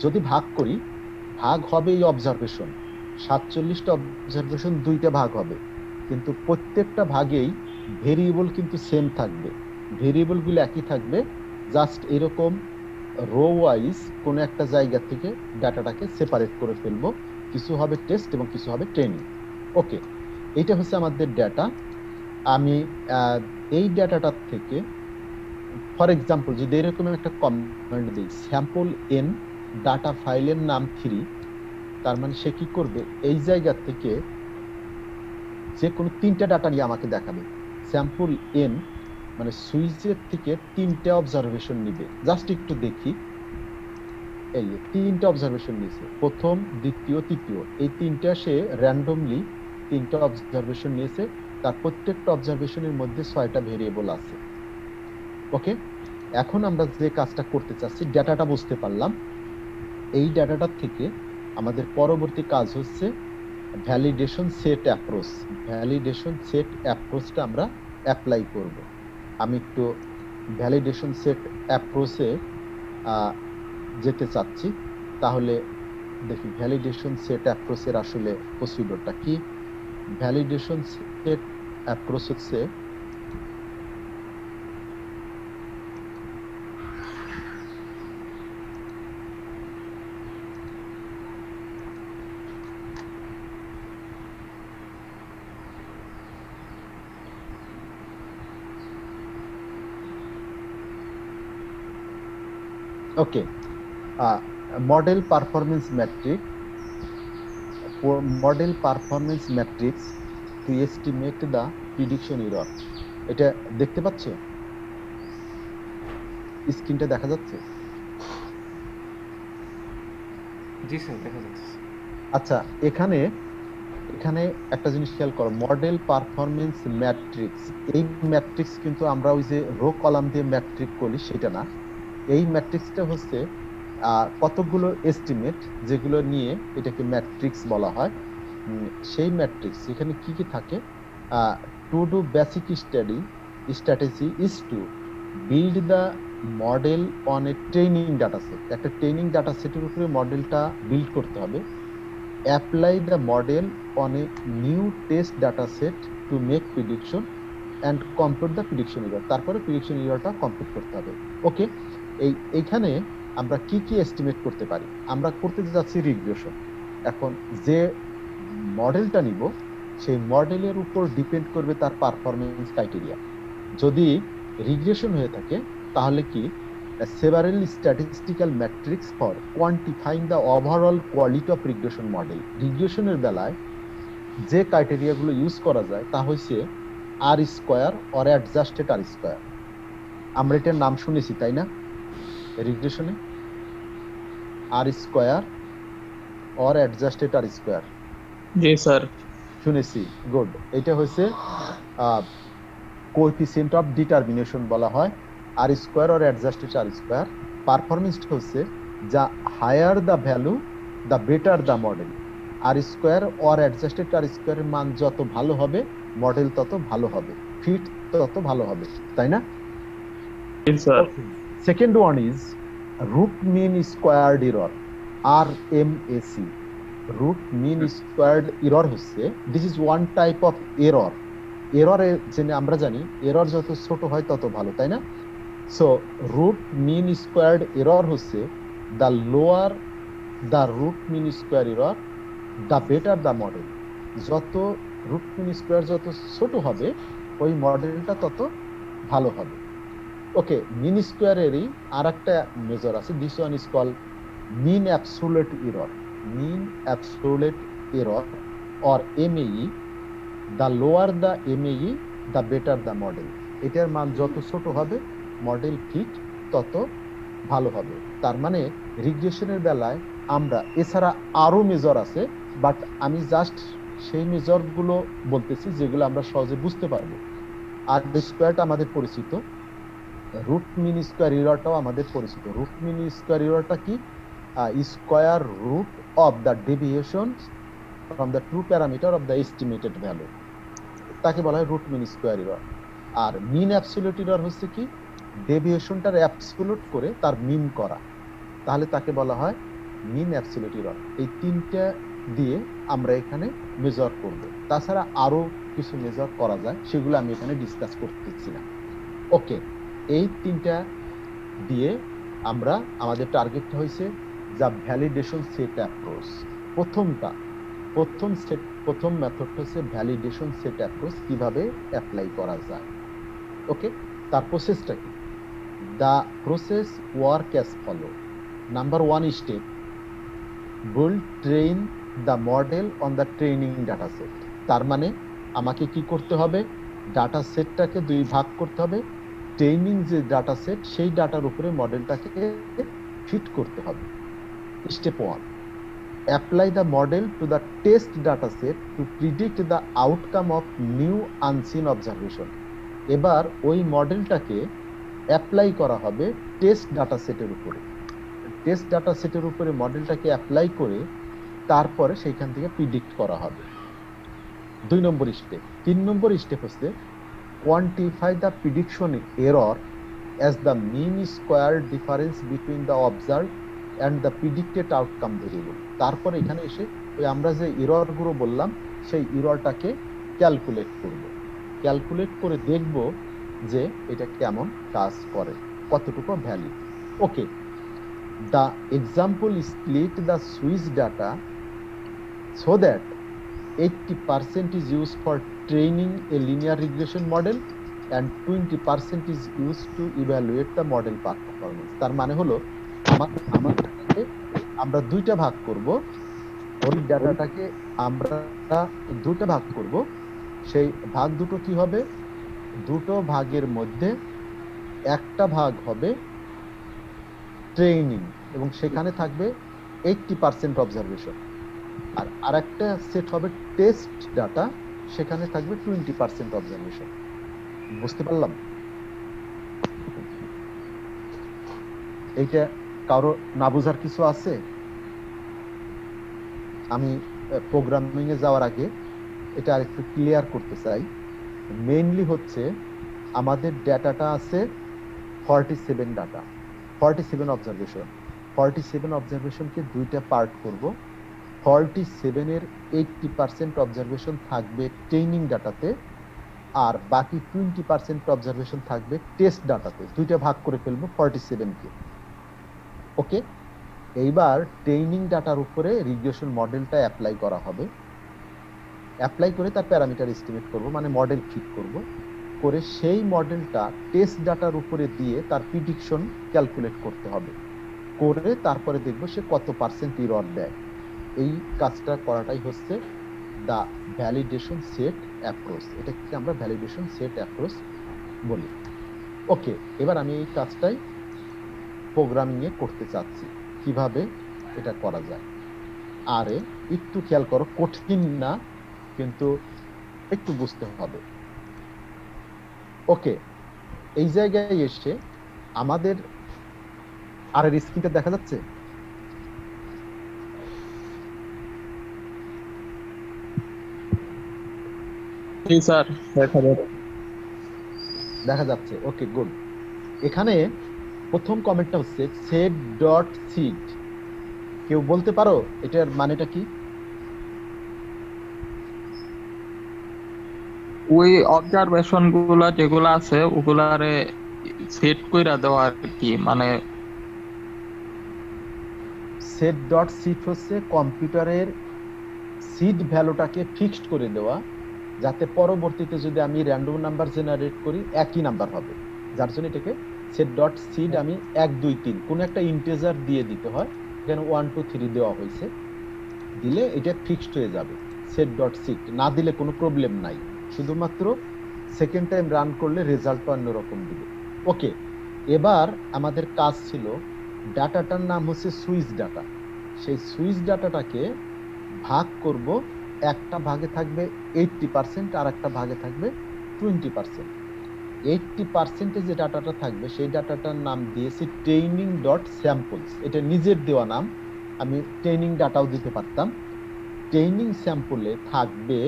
যদি ভাগ করি, ভাগ হবে এই অবজারভেশন, 47টা অবজারভেশন দুইটা ভাগ হবে, কিন্তু প্রত্যেকটা ভাগেই ভেরিয়েবল কিন্তু সেম থাকবে, ভেরিয়েবলগুলো একই থাকবে। জাস্ট এরকম রো ওয়াইজ কোন একটা জায়গা থেকে ডাটাটাকে সেপারেট করে ফেলবো, কিছু হবে টেস্ট এবং কিছু হবে ট্রেনিং। ওকে, এইটা হচ্ছে আমাদের ডাটা। আমি এই ডাটাটার থেকে ফর এক্সাম্পল যদি এরকম একটা কমেন্ট দিই, স্যাম্পল এন ডাটা ফাইলের নাম 3, তার মানে সে কি করবে, এই জায়গা থেকে যে কোনো 3টা ডাটা নিয়ে আমাকে দেখাবে। স্যাম্পল এন মানে সুইচের থেকে 3টা অবজারভেশন নিবে। জাস্ট একটু দেখি, এই 3টা অবজারভেশন নিয়েছে, প্রথম, দ্বিতীয়, তৃতীয়, এই 3টা সে র্যান্ডমলি 3টা অবজারভেশন নিয়েছে। তার প্রত্যেকটা অবজারভেশনের মধ্যে 6টা ভেরিয়েবল আছে। ওকে, এখন আমরা যে কাজটা করতে চাচ্ছি, ডাটাটা বুঝতে পারলাম। এই ডাটাটার থেকে আমাদের পরবর্তী কাজ হচ্ছে validation set approach. Validation set অ্যাপ্রোচটা আমরা অ্যাপ্লাই করব। আমি একটু ভ্যালিডেশন সেট অ্যাপ্রোচে যেতে চাচ্ছি। তাহলে দেখি ভ্যালিডেশন সেট অ্যাপ্রোচের আসলে প্রসিডিউরটা কি। ভ্যালিডেশন সেট অ্যাপ্রোচ হচ্ছে okay, model performance metric, model performance metrics to estimate the prediction error. এটা দেখতে পাচ্ছ? স্ক্রিনটা দেখা যাচ্ছে? জি স্যার, দেখা যাচ্ছে। আচ্ছা, এখানে একটা জিনিস খেয়াল করো, মডেল পারফরমেন্স ম্যাট্রিক্স। এই ম্যাট্রিক্স কিন্তু আমরা ওই যে রো কলাম দিয়ে ম্যাট্রিক করি সেটা না। এই ম্যাট্রিক্সটা হচ্ছে কতগুলো এস্টিমেট যেগুলো নিয়ে এটাকে ম্যাট্রিক্স বলা হয়। সেই ম্যাট্রিক্স এখানে কি কি থাকে, to do basic strategy is to build the model on a training data set. একটা ট্রেনিং ডাটা সেটের উপরে মডেলটা বিল্ড করতে হবে। Apply the model on a new test data set to make prediction and compute the prediction error. তারপরে prediction এররটা compute করতে হবে। ওকে, এইখানে আমরা কি কি এস্টিমেট করতে পারি? আমরা করতে যাচ্ছি রিগ্রেশন। এখন যে মডেলটা নিব সেই মডেলের উপর ডিপেন্ড করবে তার পারফরমেন্স ক্রাইটেরিয়া। যদি রিগ্রেশন হয়ে থাকে তাহলে কি several statistical metrics for quantifying the overall quality of regression model. রিগ্রেশনের বেলায় যে ক্রাইটেরিয়াগুলো ইউজ করা যায় তা হচ্ছে R square or adjusted R square. আমরা এটার নাম শুনেছি তাই না রিগ্রেশনে, R square or adjusted R square. জি স্যার শুনেছি, গুড। এটা হচ্ছে কোএফিসিয়েন্ট অফ ডিটারমিনেশন বলা হয়, R square or adjusted R square. পারফরমেন্সটা হচ্ছে যা higher the value the better the model. R square or adjusted R স্কয়ারের মান যত ভালো হবে মডেল তত ভালো হবে, ফিট তত ভালো হবে, তাই না? জি sir second one is root mean squared error, RMAC। Root mean squared error হচ্ছে this is one type of error. Error জেনে আমরা জানি এরর যত ছোট হয় তত ভালো, তাই না? So root mean squared error হচ্ছে the lower the root mean square error the better the model. যত রুট মিন স্কোয়ার যত ছোট হবে ওই মডেলটা তত ভালো হবে। ওকে, মিন স্কোয়ারেরই আর একটা মেজর আছে, this one is call mean absolute error. Mean absolute error or MAE, the lower the MAE the better the model. এটার মান যত ছোট হবে মডেল ফিট তত ভালো হবে। তার মানে রিগ্রেশনের বেলায় আমরা এছাড়া আরো মেজর আছে, বাট আমি জাস্ট সেই মেজরগুলো বলতেছি যেগুলো আমরা সহজে বুঝতে পারবো। আর স্কোয়ারটা আমাদের পরিচিত, রুট মিন স্কোয়ার এররটাও আমাদের পরিচিত। রুট মিন স্কোয়ার এররটা কি? Square root of the deviation from the true parameter of the estimated value, তাকে বলা হয় রুট মিন স্কোয়ার এরর। আর মিন অ্যাবসোলিউট এরর হচ্ছে কি? ডেভিয়েশনটার অ্যাবসোলিউট করে তার মিন করা, তাহলে তাকে বলা হয় মিন অ্যাবসোলিউট এরর। এই তিনটা দিয়ে আমরা এখানে মেজর করব। তাছাড়া আরো কিছু মেজর করা যায়, সেগুলো আমি এখানে ডিসকাস করতেছি না। ওকে, এই তিনটা দিয়ে আমরা আমাদের টার্গেটটা হয়েছে যা ভ্যালিডেশন সেট অ্যাপ্রোচ। প্রথম মেথডটা হচ্ছে ভ্যালিডেশন সেট অ্যাপ্রোচ, কিভাবে অ্যাপ্লাই করা যায়। ওকে, তার প্রসেসটা কি? The process work as follow. Number 1 step, build train the model on the training data set. তার মানে আমাকে কি করতে হবে? ডাটা সেটটাকে দুই ভাগ করতে হবে। ট্রেনিং যে ডাটা সেট সেই ডাটার উপরে মডেলটাকে ফিট করতে হবে। Step 1, apply the model to the test data set to predict the outcome of new unseen observation. এবার ওই মডেলটাকে অ্যাপ্লাই করা হবে টেস্ট ডাটা সেটের উপরে। টেস্ট ডাটা সেটের উপরে মডেলটাকে অ্যাপ্লাই করে তারপরে সেইখান থেকে প্রিডিক্ট করা হবে। 2 নম্বর স্টেপ। 3 নম্বর স্টেপ হচ্ছে quantify the prediction error as the mean square difference between the observed and the predicted outcome variable। তারপর এখানে এসে ওই আমরা যে এরর গুলো বললাম সেই এররটাকে ক্যালকুলেট করব। ক্যালকুলেট করে দেখব যে এটা কেমন কাজ করে, কতটুকু value. Okay, the example split the Swiss data so that 80% is used for training a linear regression model and 20% is used to evaluate the model performance। তার মানে হলো আমাদেরকে আমরা দুইটা ভাগ করব, ওই ডাটাটাকে আমরা দুটো ভাগ করব। সেই ভাগ দুটো কি হবে? দুটো ভাগের মধ্যে একটা ভাগ হবে ট্রেনিং এবং সেখানে থাকবে 80% অবজারভেশন, আর আরেকটা সেট হবে টেস্ট ডাটা, সেখানে থাকবে 20% অবজারভেশন। বুঝতে পারলাম? এইটা কারো না বোঝার কিছু আছে? আমি প্রোগ্রামিং এ যাওয়ার আগে এটা আরেকটু ক্লিয়ার করতে চাই। মেইনলি হচ্ছে আমাদের ডাটাটা আছে 47 ডাটা, 47 অবজারভেশন। 47 অবজারভেশনকে দুইটা পার্ট করব। 47 এর 80% অবজারভেশন থাকবে ট্রেনিং ডাটাতে, আর বাকি 20% অবজারভেশন থাকবে টেস্ট ডাটাতে। দুইটা ভাগ করে ফেলবো 47 কে। ওকে, এইবার ট্রেনিং ডাটার উপরে রিগ্রেশন মডেলটা অ্যাপ্লাই করা হবে। অ্যাপ্লাই করে তার প্যারামিটার এস্টিমেট করব, মানে মডেল ফিট করব। করে সেই মডেলটা টেস্ট ডাটার উপরে দিয়ে তার প্রিডিকশন ক্যালকুলেট করতে হবে, করে তারপরে দেখবো সে কত পার্সেন্ট এরর দেয়। এই কাজটা করাটাই হচ্ছে দা ভ্যালিডেশন সেট অ্যাপ্রোচ। এটাকে আমরা ভ্যালিডেশন সেট অ্যাপ্রোচ বলি। ওকে, এবার আমি এই কাজটাই প্রোগ্রামিং এ করতে চাচ্ছি, কিভাবে এটা করা যায়। আরে একটু খেয়াল করো, কঠিন না, কিন্তু একটু বুঝতে হবে। ওকে, এই জায়গায় এসে আমাদের আর এর স্ক্রিনটা দেখা যাচ্ছে? জি স্যার, দেখা যাবে। দেখা যাচ্ছে, ওকে গুড। এখানে প্রথম কমেন্টটা হচ্ছে সেট ডট সিড। কেউ বলতে পারো এটার মানেটা কি? ওই অবজারভেশন গুলা যেগুলো আছে ওগুলারে সেট কইরা দেওয়া আর কি, মানে সেট ডট সিড হচ্ছে কম্পিউটারের সিড ভ্যালুটাকে ফিক্সড করে দেওয়া, যাতে পরবর্তীতে যদি আমি র্যান্ডম নাম্বার জেনারেট করি একই নাম্বার হবে। যার জন্য এটাকে সেট ডট সিড আমি 1 2 3 কোন একটা ইন্টিজার দিয়ে দিতে হয়। এখানে 1 2 3 দেওয়া হয়েছে, দিলে এটা ফিক্সড হয়ে যাবে। সেট ডট সিড না দিলে কোনো প্রবলেম নাই, শুধুমাত্র সেকেন্ড টাইম রান করলে রেজাল্ট অন্যরকম দিবে। ওকে, এবার আমাদের কাজ ছিল ডাটাটার নাম হচ্ছে সুইচ ডাটা। সেই সুইচ ডাটাটাকে ভাগ করব, একটা ভাগে থাকবে 80% আর একটা ভাগে থাকবে 20%। 80% যে ডাটাটা থাকবে সেই ডাটাটার নাম দিয়েছি ট্রেনিং ডট স্যাম্পলস। এটা নিজের দেওয়া নাম, আমি ট্রেনিং ডাটাও দিতে পারতাম। ট্রেনিং স্যাম্পলে থাকবে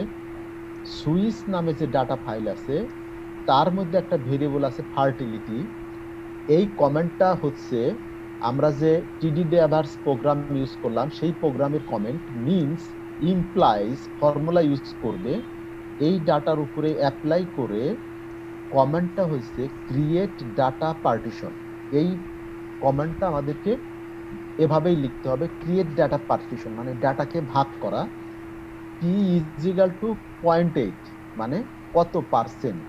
সুইচ নামে যে ডাটা ফাইল আছে, তার মধ্যে একটা ভেরিয়েবল আছে ফার্টিলিটি। এই কমেন্টটা হচ্ছে আমরা যে টিডি ডেভার্স প্রোগ্রাম ইউজ করলাম সেই প্রোগ্রামের comment, means implies formula use করবে এই ডাটার উপরে অ্যাপ্লাই করে। কমেন্টটা হচ্ছে ক্রিয়েট ডাটা পার্টিশন। এই কমেন্টটা আমাদেরকে এভাবেই লিখতে হবে, ক্রিয়েট ডাটা পার্টিশন মানে ডাটাকে ভাগ করা। p is equal to 0.8 মানে কত পার্সেন্ট,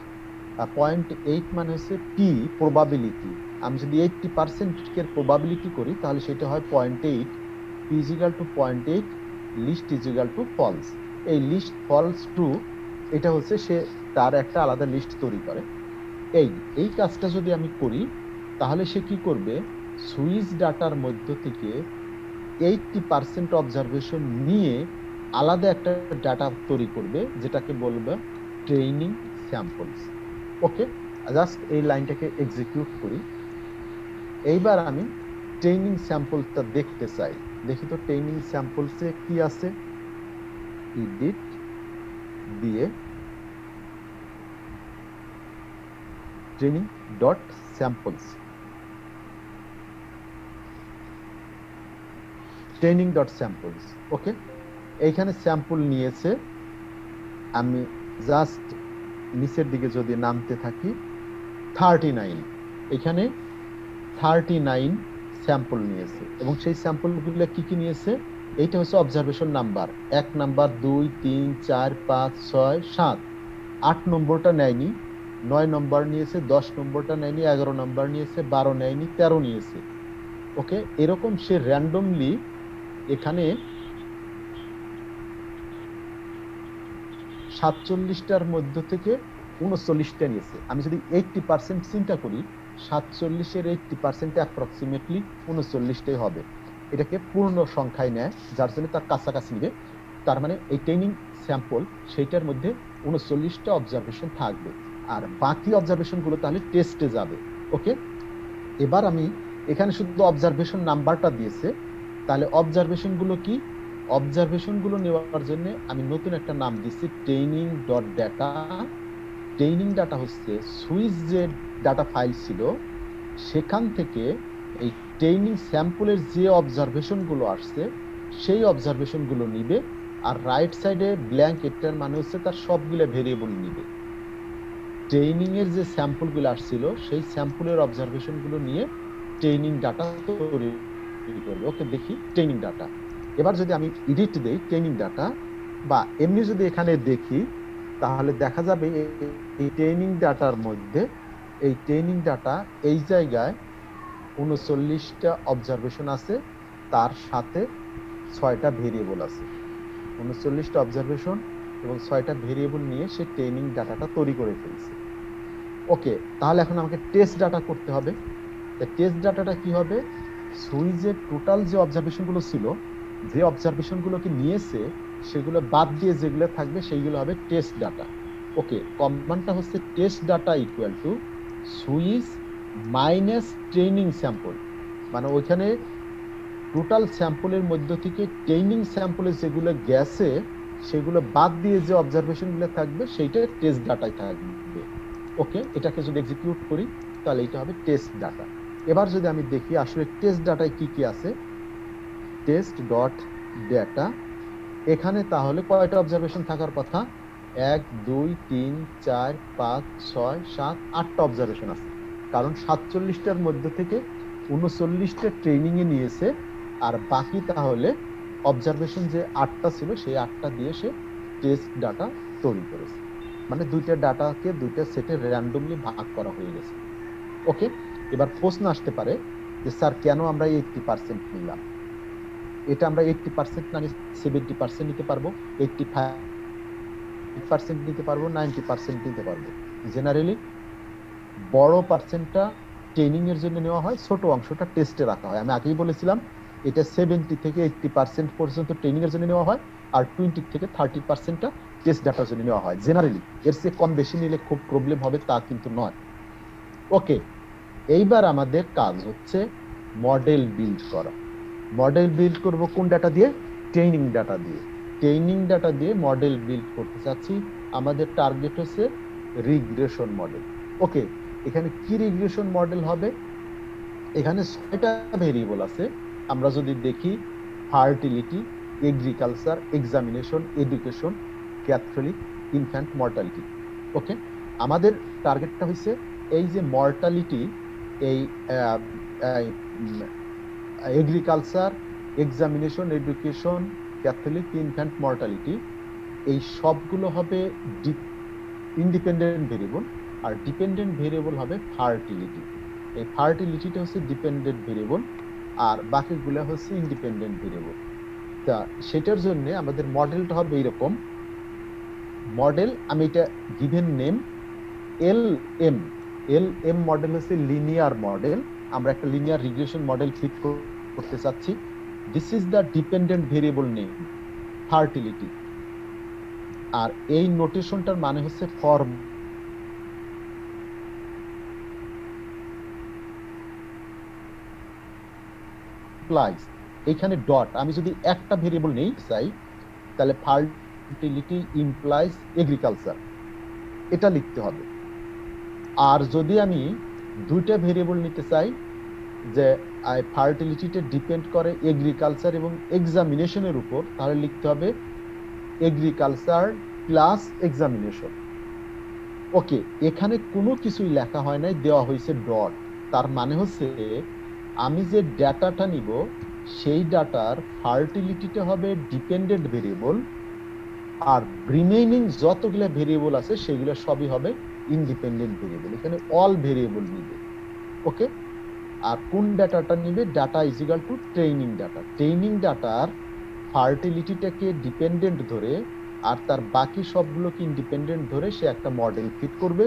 0.8 মানে হচ্ছে p প্রবাবিলিটি। আমি যদি 80% এর প্রবাবিলিটি করি তাহলে সেটা হয় 0.8, p is equal to 0.8, list is equal to false। এই লিস্ট ফলস টু, এটা হচ্ছে সে তার একটা আলাদা লিস্ট তৈরি করে। এই কাজটা যদি আমি করি তাহলে সে কি করবে, সুইচ ডাটার মধ্য থেকে 80% অবজারভেশন নিয়ে আলাদা একটা ডাটা তৈরি করবে, যেটাকে বলবে ট্রেনিং স্যাম্পলস। ওকে, জাস্ট এই লাইনটাকে এক্সিকিউট করি। এইবার আমি ট্রেনিং স্যাম্পলটা দেখতে চাই। দেখি তো ট্রেনিং স্যাম্পলসে কি আছে। এডিট দিয়ে training dot samples, training dot samples. Okay, এইখানে স্যাম্পল নিয়েছে। আমি জাস্ট নিচের দিকে যদি নামতে থাকি 39, এখানে 39 স্যাম্পল নিয়েছে এবং সেই স্যাম্পলগুলো কি কি নিয়েছে, এইটা হচ্ছে অবজারভেশন নাম্বার 1 নাম্বার 2 3 4 5 6 7। 8 নম্বরটা নেয়নি, 9 নম্বর নিয়েছে, 10 নম্বরটা নেয়নি, 11 নম্বর নিয়েছে, 12 নেয়নি, 13 নিয়েছে। ওকে, এরকম সে র্যান্ডমলি এখানে 47টার মধ্য থেকে 39টা নিয়েছে। আমি যদি 80% চিন্তা করি, 47-এর 80% অ্যাপ্রক্সিমেটলি 39টাই হবে। এটাকে পূর্ণ সংখ্যায় নেয়, যার জন্য তার কাছাকাছি নেবে। তার মানে এই ট্রেনিং স্যাম্পল সেইটার মধ্যে 39টা অবজারভেশন থাকবে, আর বাকি অবজারভেশনগুলো তাহলে টেস্টে যাবে। ওকে, এবার আমি এখানে শুধু অবজারভেশন নাম্বারটা দিয়েছে, তাহলে অবজারভেশনগুলো কি, অবজারভেশনগুলো নেওয়ার জন্য আমি নতুন একটা নাম দিচ্ছি training dot data. Training data হচ্ছে সুইচ যে ডাটা ফাইল ছিল সেখান থেকে এই ট্রেনিং স্যাম্পলের যে অবজারভেশনগুলো আসছে সেই অবজারভেশনগুলো নিবে, আর রাইট সাইডে ব্ল্যাঙ্ক, এটার মানে হচ্ছে তার সবগুলো ভেরিয়েবল নিবে। ট্রেনিং এর যে স্যাম্পলগুলো আসছিল সেই স্যাম্পলের অবজারভেশনগুলো নিয়ে ট্রেনিং ডাটা তৈরি করবে। ওকে, দেখি ট্রেনিং ডাটা। এবার যদি আমি এডিট দেই ট্রেনিং ডাটা, বা এমনি যদি এখানে দেখি তাহলে দেখা যাবে এই ট্রেনিং ডাটার মধ্যে এই ট্রেনিং ডাটা এই জায়গায় 39টা অবজারভেশন আছে, তার সাথে 6টা ভেরিয়েবল আছে। 39টা অবজারভেশন এবং 6টা ভেরিয়েবল নিয়ে সে ট্রেনিং ডাটাটা তৈরি করে ফেলছে। ওকে, তাহলে এখন আমাকে টেস্ট ডাটা করতে হবে। টেস্ট ডাটাটা কি হবে? সুইজের টোটাল যে অবজারভেশনগুলো ছিল, যে অবজারভেশনগুলোকে নিয়েছে সেগুলো বাদ দিয়ে যেগুলো থাকবে সেইগুলো হবে টেস্ট ডাটা। ওকে, কমান্ডটা হচ্ছে test data equal to Swiss minus training sample, মানে ওইখানে টোটাল স্যাম্পলের মধ্য থেকে ট্রেনিং স্যাম্পলে যেগুলো গেছে সেগুলো বাদ দিয়ে যে অবজারভেশনগুলো থাকবে সেইটা টেস্ট ডাটায় থাকবে। ওকে, এটাকে যদি এক্সিকিউট করি তাহলে এটা হবে টেস্ট ডাটা। এবার যদি আমি দেখি আসলে টেস্ট ডাটায় কি কি আছে, টেস্ট ডট ডাটা, এখানে তাহলে কয়টা অবজারভেশন থাকার কথা? 1 2 3 4 5 6 7 8টা অবজারভেশন আছে, কারণ 47টার মধ্যে থেকে 39টা ট্রেনিং এ নিয়েছে, আর বাকি তাহলে অবজারভেশন যে 8টা ছিল সেই 8টা দিয়ে সে টেস্ট ডাটা তৈরি করেছে। মানে দুইটা ডাটাকে দুইটা সেটে র্যান্ডমলি ভাগ করা হয়ে গেছে। ওকে, এবার প্রশ্ন আসতে পারে যে স্যার কেন আমরা 80% নিলাম? এটা আমরা 80% না 70% নিতে পারবো, 85% নিতে পারবো, 90% নিতে পারবো। জেনারেলি বড় পার্সেন্টটা ট্রেনিং এর জন্য নেওয়া হয়, ছোট অংশটা টেস্টে রাখা হয়। আমি আগেই বলেছিলাম এটা 70 থেকে 80% পর্যন্ত ট্রেনিং এর জন্য নেওয়া হয়, আর 20 থেকে 30%টা টেস্ট ডাটার জন্য নেওয়া হয়। জেনারেলি এর চেয়ে কম বেশি নিলে খুব প্রবলেম হবে তা কিন্তু নয়। ওকে, এইবার আমাদের কাজ হচ্ছে মডেল বিল্ড করা। মডেল বিল্ড করব কোন ডাটা দিয়ে? ট্রেনিং ডাটা দিয়ে। ট্রেনিং ডাটা দিয়ে মডেল বিল্ড করতে চাচ্ছি। আমাদের টার্গেট হচ্ছে রিগ্রেশন মডেল। ওকে, এখানে কি রিগ্রেশন মডেল হবে? এখানে 6টা ভেরিয়েবল আছে। আমরা যদি দেখি fertility, agriculture, examination, education, Catholic, infant mortality. Okay, আমাদের টার্গেটটা হচ্ছে এই যে মর্টালিটি, এই agriculture, examination, education, Catholic, infant mortality, এই সবগুলো হবে ইন্ডিপেন্ডেন্ট ভেরিয়েবল, আর ডিপেন্ডেন্ট ভেরিয়েবল হবে ফার্টিলিটি। এই ফার্টিলিটিটা হচ্ছে ডিপেন্ডেন্ট ভেরিয়েবল, আর বাকিগুলো হচ্ছে ইন্ডিপেন্ডেন্ট ভেরিয়েবল। তা সেটার জন্য আমাদের মডেলটা হবে এইরকম মডেল। আমি এটা given name LM। LM model হচ্ছে লিনিয়ার মডেল। আমরা একটা লিনিয়ার রিগ্রেশন মডেল ফিট করতে চাচ্ছি। This is the dependent variable name fertility, আর এই নোটেশনটার মানে হচ্ছে ফর implies, এখানে ডট। আমি যদি একটা ভেরিয়েবল নেই চাই তাহলে ফার্টিলিটি ইমপ্লাইজ এগ্রিকালচার, এটা লিখতে হবে। আর যদি আমি দুইটা ভেরিয়েবল নিতে চাই যে ফার্টিলিটিতে ডিপেন্ড করে এগ্রিকালচার এবং এক্সামিনেশনের উপর, তাহলে লিখতে হবে এগ্রিকালচার প্লাস এক্সামিনেশন। ওকে, এখানে কোনো কিছুই লেখা হয় নাই, দেওয়া হয়েছে ডট। তার মানে হচ্ছে আমি যে ডাটাটা নিব সেই ডাটার ফার্টিলিটিটা হবে ডিপেন্ডেন্ট ভেরিয়েবল, আর রিমেইনিং যতগুলো ভেরিয়েবল আছে সেগুলো সবই হবে ইন্ডিপেন্ডেন্ট ভেরিয়েবল। এখানে অল ভেরিয়েবল নিবে। ওকে, আর কোন ডাটাটা নিবে? Data is equal to training data. Training ডাটার ফার্টিলিটিটাকে ডিপেন্ডেন্ট ধরে আর তার বাকি সবগুলোকে ইন্ডিপেন্ডেন্ট ধরে সে একটা মডেল ফিট করবে,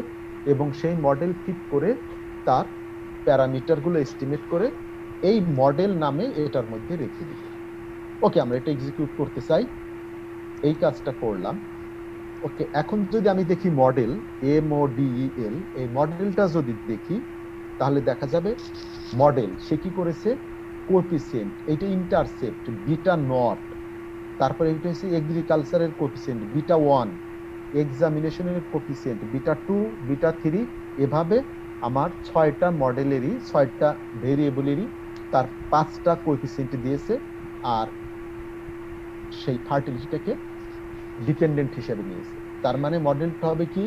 এবং সেই মডেল ফিট করে তার প্যারামিটারগুলো এস্টিমেট করে এই মডেল নামে এটার মধ্যে রেখে দিবে। ওকে, আমরা এটা এক্সিকিউট করতে চাই, এই কাজটা করলাম। ওকে, এখন যদি আমি দেখি মডেল MODEL, এই মডেলটা যদি দেখি তাহলে দেখা যাবে মডেল সে কি করেছে, কোএফিসিয়েন্ট, এটা ইন্টারসেপ্ট বিটা নট, তারপরে এটা হচ্ছে এগ্রিকালচারের কোএফিসিয়েন্ট বিটা 1, এক্সামিনেশনের কোএফিসিয়েন্ট বিটা 2, বিটা 3, এভাবে আমার 6টা মডেলেরই 6টা ভেরিয়েবলেরই তার 5টা কোএফিসিয়েন্ট দিয়েছে, আর সেই ফার্টিলিটিটাকে ডিপেন্ডেন্ট হিসেবে নিয়েছে। তার মানে মডেলটা হবে কি,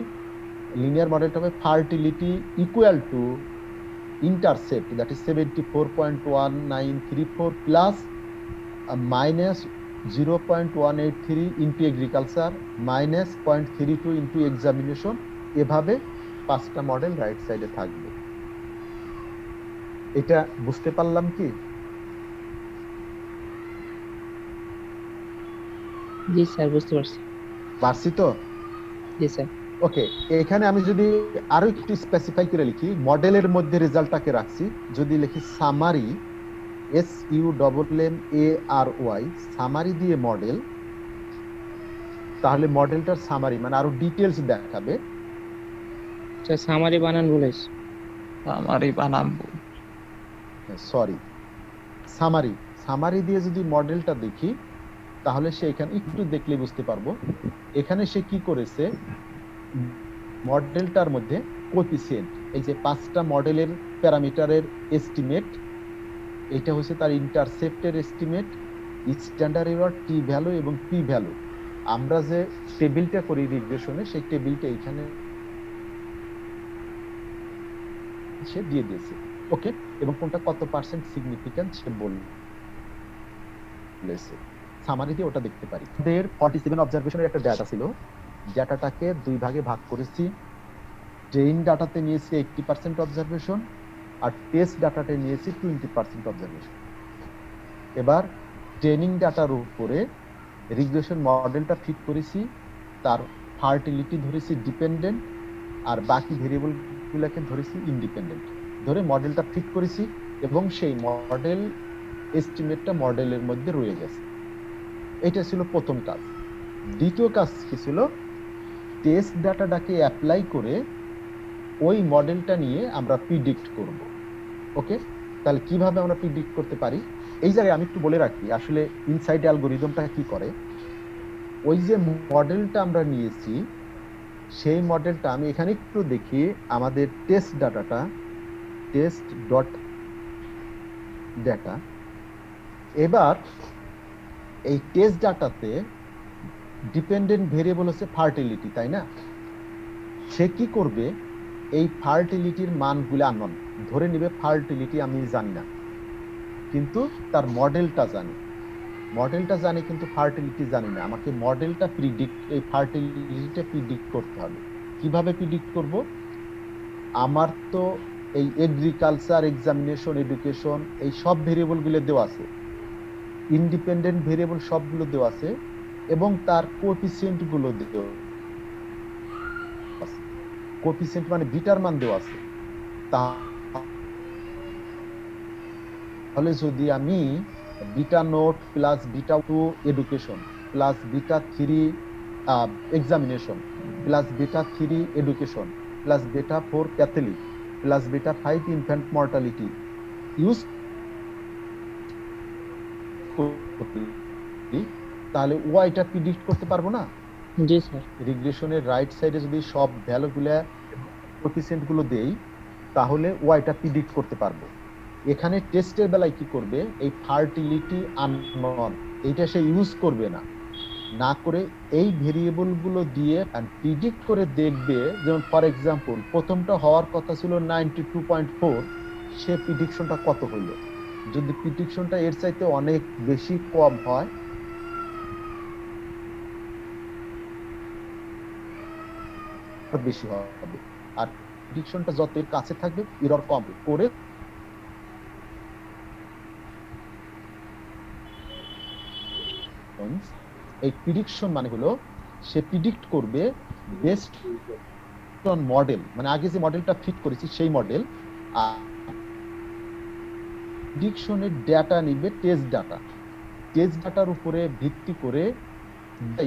লিনিয়ার মডেলটা হবে fertility equal to intercept, that is 74.1934 plus minus 0.183 into agriculture minus 0.32 into examination, এভাবে 5টা মডেল রাইট সাইডে থাকবে। এটা বুঝতে পারলাম কি? জি স্যার, বুঝতে পারছি। পারছি তো? জি স্যার। ওকে, এখানে আমি যদি আরো একটু স্পেসিফাই করে লিখি, মডেলের মধ্যে রেজাল্টটাকে রাখছি, যদি লিখি সামারি, SUMMARY, সামারি দিয়ে মডেল, তাহলে মডেলটার সামারি মানে আরো ডিটেলস দেখাবে। স্যার সামারি বানান ভুল হয়েছে। আমারই বানাম ভুল। সরি, সামারি, সামারি দিয়ে যদি মডেলটা দেখি তাহলে সে এখানে একটু দেখলে বুঝতে পারবো। এখানে সে কি করেছে, মডেলটার মধ্যে কোএফিসিয়েন্ট, এই যে 5টা মডেলের প্যারামিটারের এস্টিমেট, এটা হচ্ছে তার ইন্টারসেপ্টের এস্টিমেট, স্ট্যান্ডার্ড এরর, টি ভ্যালু এবং পি ভ্যালু। আমরা যে টেবিলটা করি রিগ্রেশনে, সেই টেবিলটা এখানে সে দিয়ে দিয়েছে। ওকে, এবং কোনটা কত পার্সেন্ট সিগনিফিক্যান্ট সে বলেছে। সামারি দিয়ে ওটা দেখতে পারি। আমাদের 47 অবজারভেশনের একটা ডাটা ছিল, ডাটাটাকে 2 ভাগে ভাগ করেছি। ট্রেইন ডাটাতে নিয়েছি 80% অবজারভেশন, আর টেস্ট ডাটাতে নিয়েছি 20% অবজারভেশন। এবার ট্রেনিং ডাটার উপরে রিগ্রেশন মডেলটা ফিট করেছি, তার ফার্টিলিটি ধরেছি ডিপেন্ডেন্ট, আর বাকি ভেরিয়েবল গুলোকে ধরেছি ইন্ডিপেন্ডেন্ট ধরে মডেলটা ফিট করেছি, এবং সেই মডেল এস্টিমেটটা মডেলের মধ্যে রয়ে গেছে। এটা ছিল প্রথম কাজ। দ্বিতীয় কাজ কি ছিল, টেস্ট ডাটাটাকে অ্যাপ্লাই করে ওই মডেলটা নিয়ে আমরা প্রিডিক্ট করব। ওকে, তাহলে কিভাবে আমরা প্রিডিক্ট করতে পারি, এই জায়গায় আমি একটু বলে রাখি আসলে ইনসাইড অ্যালগরিদমটা কি করে। ওই যে মডেলটা আমরা নিয়েছি, সেই মডেলটা আমি এখানে একটু দেখি, আমাদের টেস্ট ডাটাটা টেস্ট ডট ডাটা। এবার এই টেস্ট ডাটাতে ডিপেন্ডেন্ট ভেরিয়েবল হচ্ছে ফার্টিলিটি, তাই না? সে কি করবে, এই ফার্টিলিটির মানগুলো আননোন ধরে নেবে, ফার্টিলিটি আমি জানি না, কিন্তু তার মডেলটা জানি, মডেলটা জানি কিন্তু ফার্টিলিটি জানি না। আমাকে মডেলটা প্রিডিক্ট, এই ফার্টিলিটিটা প্রিডিক্ট করতে হবে। কিভাবে প্রিডিক্ট করব, আমার তো এই এগ্রিকালচার, এক্সামিনেশন, এডুকেশন, এই সব ভেরিয়েবলগুলো দেওয়া আছে, ইন্ডিপেন্ডেন্ট ভেরিয়েবল সবগুলো দেওয়া আছে, এবং তার কোএফিসিয়েন্ট গুলো দেওয়া আছে। কোএফিসিয়েন্ট মানে বিটার মান দেওয়া আছে। তাহলে যদি আমি beta note plus beta 2 education plus beta 3 examination plus beta 3 education plus beta 4 Catholic plus beta 5 infant mortality use করি, তাহলে ওয়াইটা প্রিডিক্ট করতে পারবো না? জি স্যার। রিগ্রেশনের রাইট সাইডে যদি সব ভ্যালুগুলো, কোএফিসিয়েন্ট গুলো দেই, তাহলে ওয়াইটা প্রিডিক্ট করতে পারবো। এখানে টেস্টের বেলায় কি করবে, এই ফার্টিলিটি আননোন এইটা সে ইউজ করবে না, না করে এই ভেরিয়েবল গুলো দিয়ে প্রিডিক্ট করে দেখবে। যেমন ফর এক্সাম্পল, প্রথমটা হওয়ার কথা ছিল 92.4, সে প্রিডিকশনটা কত হলো। যদি প্রিডিকশনটা এর চাইতে অনেক বেশি কম হয়, বেশি হবে, আর প্রিডিকশনটা যত এর কাছে থাকবে এরর কম করে এই প্রিডিকশন মানে হলো সে প্রিডিক্ট করবে বেস্ট অন মডেল, মানে আগে যে মডেলটা ফিট করেছি সেই মডেল, আর প্রিডিকশনের ডেটা নিবে টেস্ট ডাটা, টেস্ট ডাটার উপরে ভিত্তি করে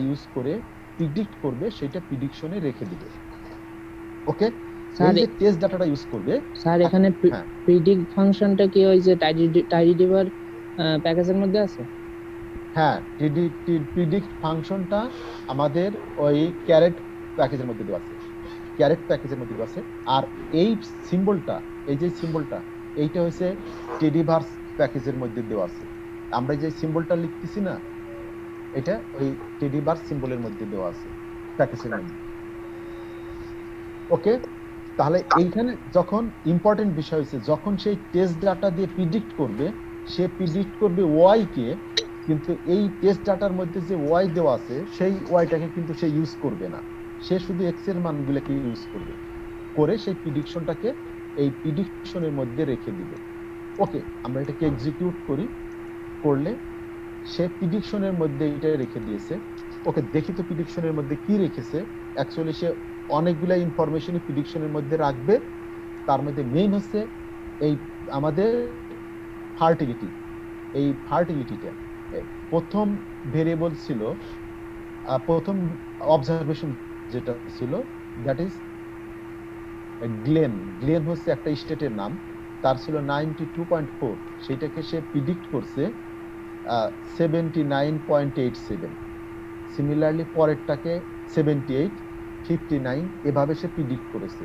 ইউজ করে প্রিডিক্ট করবে, সেটা প্রিডিকশনে রেখে দিবে। ওকে, স্যার এই যে টেস্ট ডাটাটা ইউজ করবে। স্যার এখানে হ্যাঁ, প্রিডিক্ট ফাংশনটা কি ওই যে টাইডিভার প্যাকেজের মধ্যে আছে? হ্যাঁ, প্রিডিক্ট ফাংশনটা আমাদের ওই ক্যারেট প্যাকেজের মধ্যে দেওয়া আছে, ক্যারেট প্যাকেজের মধ্যে দেওয়া আছে। আর এই সিম্বলটা, এই যে সিম্বলটা, এইটা হচ্ছে টেডিভার্স প্যাকেজের মধ্যে দেওয়া আছে। আমরা যে সিম্বলটা লিখতেছি না, এটা ওই টেডিভার্স সিম্বলের মধ্যে দেওয়া আছে প্যাকেজের মধ্যে। ওকে, তাহলে এইখানে যখন ইম্পর্টেন্ট বিষয় হচ্ছে, যখন সেই টেস্ট ডাটা দিয়ে প্রিডিক্ট করবে, সে প্রিডিক্ট করবে ওয়াই কে কিন্তু এই টেস্ট ডাটার মধ্যে যে ওয়াই দেওয়া আছে সেই ওয়াইটাকে কিন্তু সে ইউজ করবে না, সে শুধু এক্স এর মানগুলোকে ইউজ করবে, করে সেই প্রিডিকশনটাকে এই প্রিডিকশনের মধ্যে রেখে দিবে। ওকে, আমরা এটাকে এক্সিকিউট করি, করলে সে প্রিডিকশনের মধ্যে এটা রেখে দিয়েছে। ওকে, দেখি তো প্রিডিকশনের মধ্যে কি রেখেছে। অ্যাকচুয়ালি সে অনেকগুলা ইনফরমেশন প্রিডিকশনের মধ্যে রাখবে, তার মধ্যে মেইন হচ্ছে এই আমাদের ফার্টিলিটি। এই ফার্টিলিটিটা প্রথম ভেরিয়েবল ছিল, প্রথম অবজারভেশন যেটা ছিল দ্যাট ইজ গ্লেন। গ্লেন হচ্ছে একটা স্টেটের নাম, তার ছিল 92.4, সেটাকে সে প্রিডিক্ট করছে 79.87। সিমিলারলি পরেরটাকে 78, 59 এভাবে সে প্রিডিক্ট করেছে।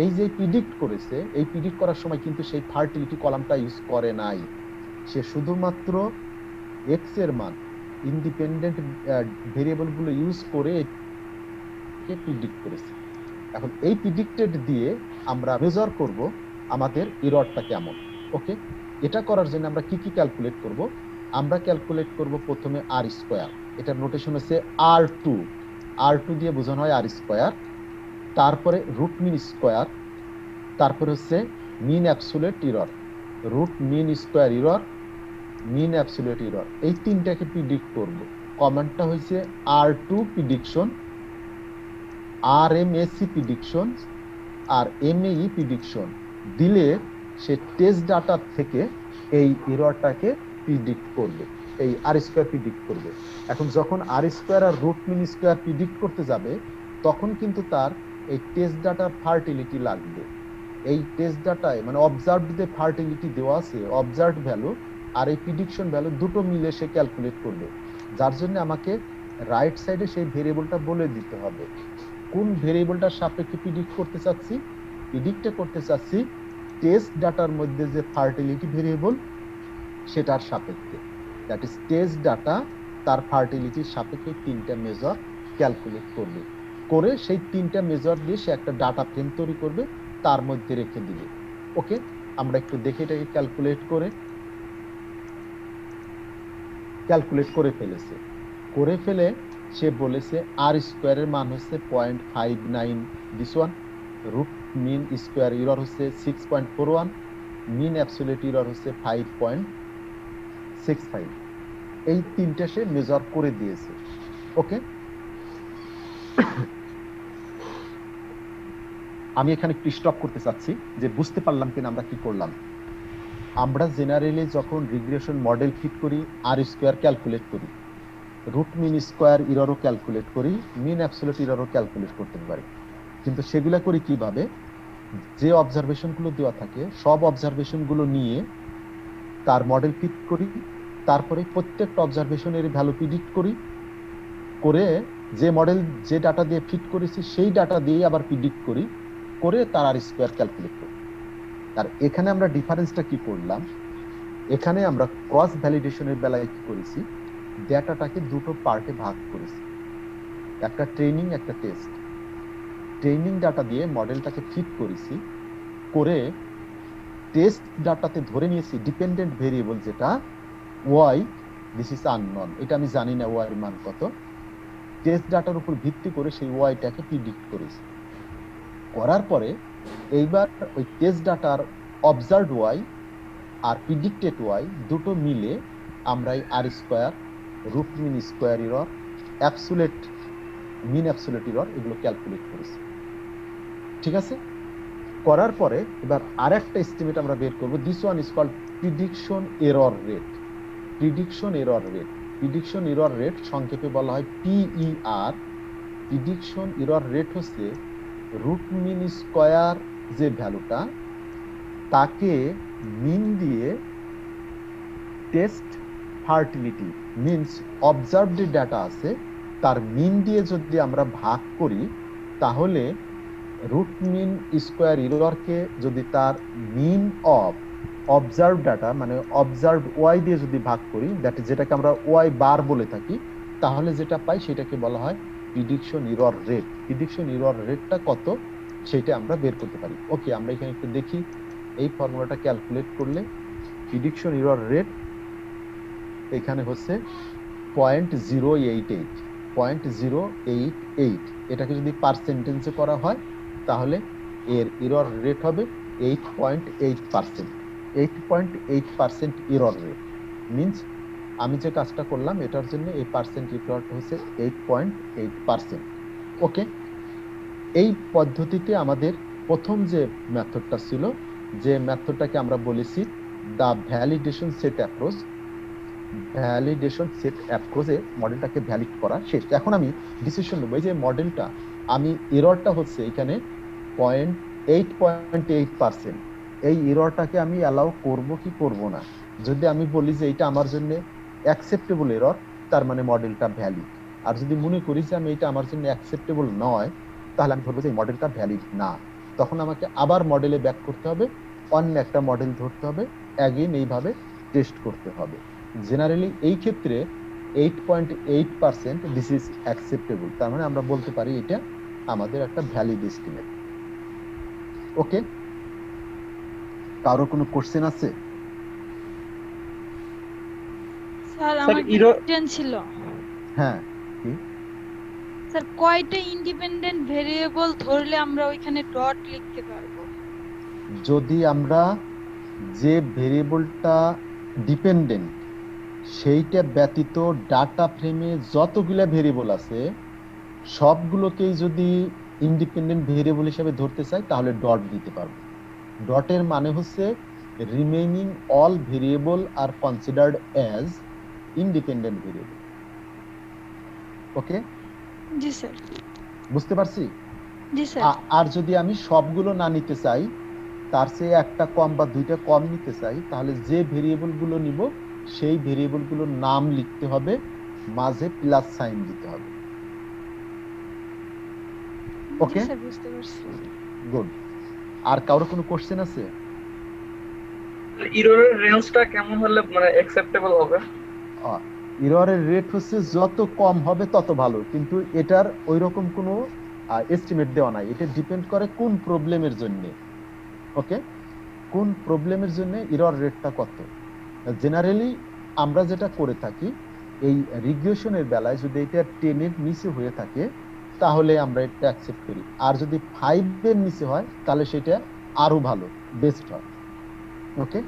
এই যে প্রিডিক্ট করেছে, এই প্রিডিক্ট করার সময় কিন্তু সেই ফার্টিলিটি কলামটা ইউজ করে নাই, সে শুধুমাত্র এক্স এর মান ইন্ডিপেন্ডেন্ট ভেরিয়েবল গুলো ইউজ করে প্রিডিক্ট করেছে। এখন এই প্রিডিক্টেড দিয়ে আমরা মেজার করব আমাদের এররটা কেমন। ওকে, এটা করার জন্য আমরা কি কি ক্যালকুলেট করব? আমরা ক্যালকুলেট করব প্রথমে আর স্কয়ার, এটার নোটেশন হচ্ছে R2, R2 দিয়ে বোঝানো হয় আর স্কয়ার, তারপরে রুট মিন স্কয়ার, তারপরে হচ্ছে mean absolute error, root mean square error, mean absolute error, এই তিনটাকে প্রিডিক্ট করব। কমান্ডটা হচ্ছে R2 প্রিডিকশন, RMSE প্রিডিকশন আর MAE প্রিডিকশন দিলে সে টেস্ট ডাটা থেকে এই এররটাকে প্রিডিক্ট করবে, এই আর স্কয়ার প্রিডিক্ট করবে। এখন যখন আর স্কয়ার আর রুট মিন স্কয়ার প্রিডিক্ট করতে যাবে, তখন কিন্তু তার এই টেস্ট ডাটার ফার্টিলিটি লাগবে। এই টেস্ট ডাটায় মানে অবজার্ভড যে ফার্টিলিটি দেওয়া আছে, অবজার্ভড ভ্যালু আর এই প্রিডিকশন ভ্যালু দুটো মিলে সে ক্যালকুলেট করবে, যার জন্য আমাকে রাইট সাইডে সেই ভেরিয়েবলটা বলে দিতে হবে কোন ভেরিয়েবলটার সাপেক্ষে প্রিডিক্ট করতে চাচ্ছি। প্রিডিক্টে করতে চাচ্ছি টেস্ট ডাটার মধ্যে যে ফার্টিলিটি ভেরিয়েবল সেটার সাপেক্ষে, দ্যাট ইজ টেস্ট ডাটা তার ফার্টিলিটির সাপেক্ষে তিনটা মেজর ক্যালকুলেট করবে, করে সেই তিনটা মেজর দিয়ে সে একটা ডাটা ফ্রেম তৈরি করবে, তার মধ্যে রেখে দিবে। ওকে, আমরা একটু দেখে এটাকে ক্যালকুলেট করে ফেলেছে। করে ফেলে সে বলেছে আর স্কয়ারের মান হচ্ছে 0.59, this one, root mean square error হচ্ছে 6.41, মিন অ্যাবসোলিউট এরর হচ্ছে 5.65, এই তিনটা সে মেজার করে দিয়েছে। ওকে, আমি এখানে একটু স্টপ করতে চাচ্ছি যে বুঝতে পারলাম কিনা আমরা কি করলাম। আমরা জেনারেলি যখন রিগ্রেশন মডেল ফিট করি আর স্কয়ার ক্যালকুলেট করি, রুট মিন স্কয়ার এররও ক্যালকুলেট করি, মিন অ্যাবসোলিউট এররও ক্যালকুলেট করতে পারি, কিন্তু সেগুলা করি কিভাবে? যে অবজারভেশনগুলো দেওয়া থাকে সব অবজারভেশনগুলো নিয়ে তার মডেল ফিট করি, তারপরে প্রত্যেকটা অবজারভেশনের ভ্যালু প্রিডিক্ট করি, করে যে মডেল যে ডাটা দিয়ে ফিট করেছি সেই ডাটা দিয়ে আবার প্রিডিক্ট করি, করে তার আর স্কয়ার ক্যালকুলেট করি। আর এখানে আমরা ডিফারেন্সটা কি করলাম? এখানে আমরা ক্রস ভ্যালিডেশনের বেলায় কি করেছি? ডেটাটাকে দুটো পার্টে ভাগ করেছি, একটা ট্রেনিং একটা টেস্ট। ট্রেনিং ডাটা দিয়ে মডেলটাকে ফিট করেছি, করে টেস্ট ডাটাতে ধরে নিয়েছি ডিপেন্ডেন্ট ভেরিয়েবল যেটা ওয়াই, দিস ইজ আননোন, এটা আমি জানি না ওয়াই এর মান কত। টেস্ট ডাটার উপর ভিত্তি করে সেই ওয়াইটাকে প্রিডিক্ট করেছি। করার পরে এইবার ওই টেস্ট ডাটার অবজার্ভড ওয়াই আর প্রিডিক্টেড ওয়াই দুটো মিলে আমরা এই R square, root mean square error, absolute mean absolute error এগুলো ক্যালকুলেট করেছি। ঠিক আছে, করার পরে এবার আরেকটা এস্টিমেট আমরা বের করব, this one is called prediction error rate. Prediction error rate, prediction error rate সংক্ষেপে বলা হয় PER। প্রিডিকশন এরর রেট হচ্ছে রুট মিন স্কয়ার যে ভ্যালুটা, তাকে মিন দিয়ে test fertility means observed data আছে তার মিন দিয়ে যদি আমরা ভাগ করি, তাহলে রুট মিন স্কয়ার এররকে যদি তার মিন অফ অবজার্ভ ডাটা মানে অবজার্ভ ওয়াই দিয়ে যদি ভাগ করি, দ্যাট যেটাকে আমরা ওয়াই বার বলে থাকি, তাহলে যেটা পাই সেটাকে বলা হয় prediction error rate. Prediction error রেটটা কত সেটা আমরা বের করতে পারি। ওকে, আমরা এখানে একটু দেখি এই ফর্মুলাটা ক্যালকুলেট করলে প্রিডিকশন এরর রেট এখানে হচ্ছে 0.088 এটাকে যদি পার্সেন্টেজে করা হয় তাহলে এর এরর রেট হবে 8.8%। 8.8% এরর রেট মিন্স আমি যে কাজটা করলাম এটার জন্য এই পার্সেন্ট এররটা হচ্ছে 8.8%। ওকে, এই পদ্ধতিতে আমাদের প্রথম যে মেথডটা ছিল, যে মেথডটাকে আমরা বলেছি the validation set approach. Validation set অ্যাপ্রোচে মডেলটাকে ভ্যালিড করা শেষ। এখন আমি ডিসিশন নেব এই যে মডেলটা আমি এররটা হচ্ছে এখানে 8.8%, এই এররটাকে আমি অ্যালাউ করব কি করব না। যদি আমি বলি যে এটা আমার জন্য অ্যাকসেপ্টেবল এরর, তার মানে মডেলটা ভ্যালিড। আর যদি মনে করি যে আমি এটা আমার জন্য অ্যাকসেপ্টেবল নয়, তাহলে আমি ধরবো যে এই মডেলটা ভ্যালিড না। তখন আমাকে আবার মডেলে ব্যাক করতে হবে, অন্য একটা মডেল ধরতে হবে, অ্যাগেন এইভাবে টেস্ট করতে হবে। জেনারেলি এই ক্ষেত্রে 8.8% দিস ইজ অ্যাকসেপ্টেবল, তার মানে আমরা বলতে পারি এটা আমাদের একটা ভ্যালিড এস্টিমেট। ওকে, কারো কোনো কোশ্চেন আছে? স্যার স্যার, আমার error- কোশ্চেন ছিল, হ্যাঁ, স্যার কয়টা ইন্ডিপেন্ডেন্ট ভেরিয়েবল ধরলে আমরা ওইখানে ডট লিখতে পারবো? যদি আমরা যে ভেরিয়েবলটা ডিপেন্ডেন্ট সেইটা ব্যতীত ডাটা ফ্রেমে যতগুলা ভেরিয়েবল আছে সবগুলোকেই যদি ইন্ডিপেন্ডেন্ট ভেরিয়েবল হিসেবে ধরতে চাই তাহলে ডট দিতে পারবো। ডটের মানে হচ্ছে রিমেইনিং অল ভেরিয়েবল আর কনসিডার্ড অ্যাজ ইন্ডিপেন্ডেন্ট ভেরিয়েবল। ওকে, জি স্যার। বুঝতে পারছি? জি স্যার। আর যদি আমি সবগুলো না নিতে চাই, তার চেয়ে একটা কম বা দুইটা কম নিতে চাই, তাহলে যে ভেরিয়েবল গুলো নিব সেই ভেরিয়েবল গুলোর নাম লিখতে হবে, মাঝে প্লাস সাইন দিতে হবে। ওকে, জি স্যার, বুঝতে পারছি। গুড। আর কারো কোনো কোশ্চেন আছে? এররের রেঞ্জটা কেমন হলে মানে অ্যাকসেপ্টেবল হবে? এররের রেট হচ্ছে যত কম হবে তত ভালো, কিন্তু এটার ওইরকম কোনো এস্টিমেট দেওয়া নাই। এটা ডিপেন্ড করে কোন প্রবলেমের জন্য। ওকে, কোন প্রবলেমের জন্য এরর রেটটা কত। জেনারেলি আমরা যেটা করে থাকি এই রিগ্রেশনের বেলায় যদি এটা 10 এর নিচে হয়ে থাকে তাহলে আমরা এটা অ্যাকসেপ্ট করি, আর যদি 5 এর নিচে হয় তাহলে সেটা আরো ভালো, বেস্ট হয়। ওকে,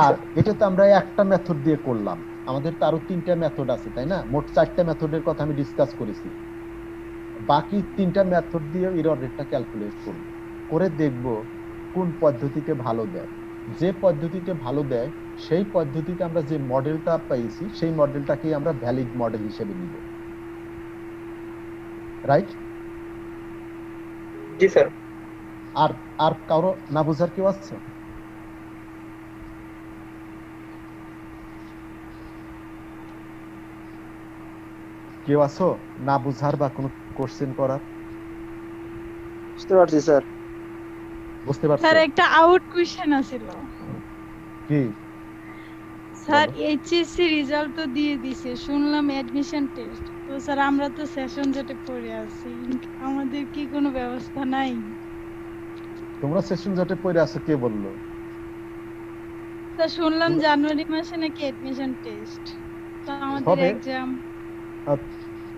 আর এটা তো আমরা একটা মেথড দিয়ে করলাম, আমাদের তো আরো 3টা মেথড আছে, তাই না? মোট 4টা মেথডের কথা আমি ডিসকাস করেছি। বাকি 3টা মেথড দিয়ে এরর রেটটা ক্যালকুলেট করব, করে দেখব কোন পদ্ধতিতে ভালো দেয়। যে পদ্ধতিতে ভালো দেয় সেই পদ্ধতিতে আমরা যে মডেলটা পাইছি সেই মডেলটাকেই আমরা ভ্যালিড মডেল হিসেবে নিব। রাইট? জি স্যার। আর আর কারো না বোঝার কেউ আছে? কেউ আছো না বুঝার বা কোনো কোশ্চেন করার? বুঝতে পারছি স্যার। বুঝতে পারছো? স্যার একটা আউট কোশ্চেন আছিল। কি? স্যার বলো। এইচএসসি রেজাল্ট তো দিয়ে দিছে, শুনলাম অ্যাডমিশন টেস্ট। তো স্যার আমরা তো সেশন জটে পড়ে আছি, আমাদের কি কোনো ব্যবস্থা নাই? তোমরা সেশন জটে পড়ে আছো কে বললো? স্যার শুনলাম জানুয়ারি মাসে নাকি অ্যাডমিশন টেস্ট, তো আমাদের হবে। এক্সাম।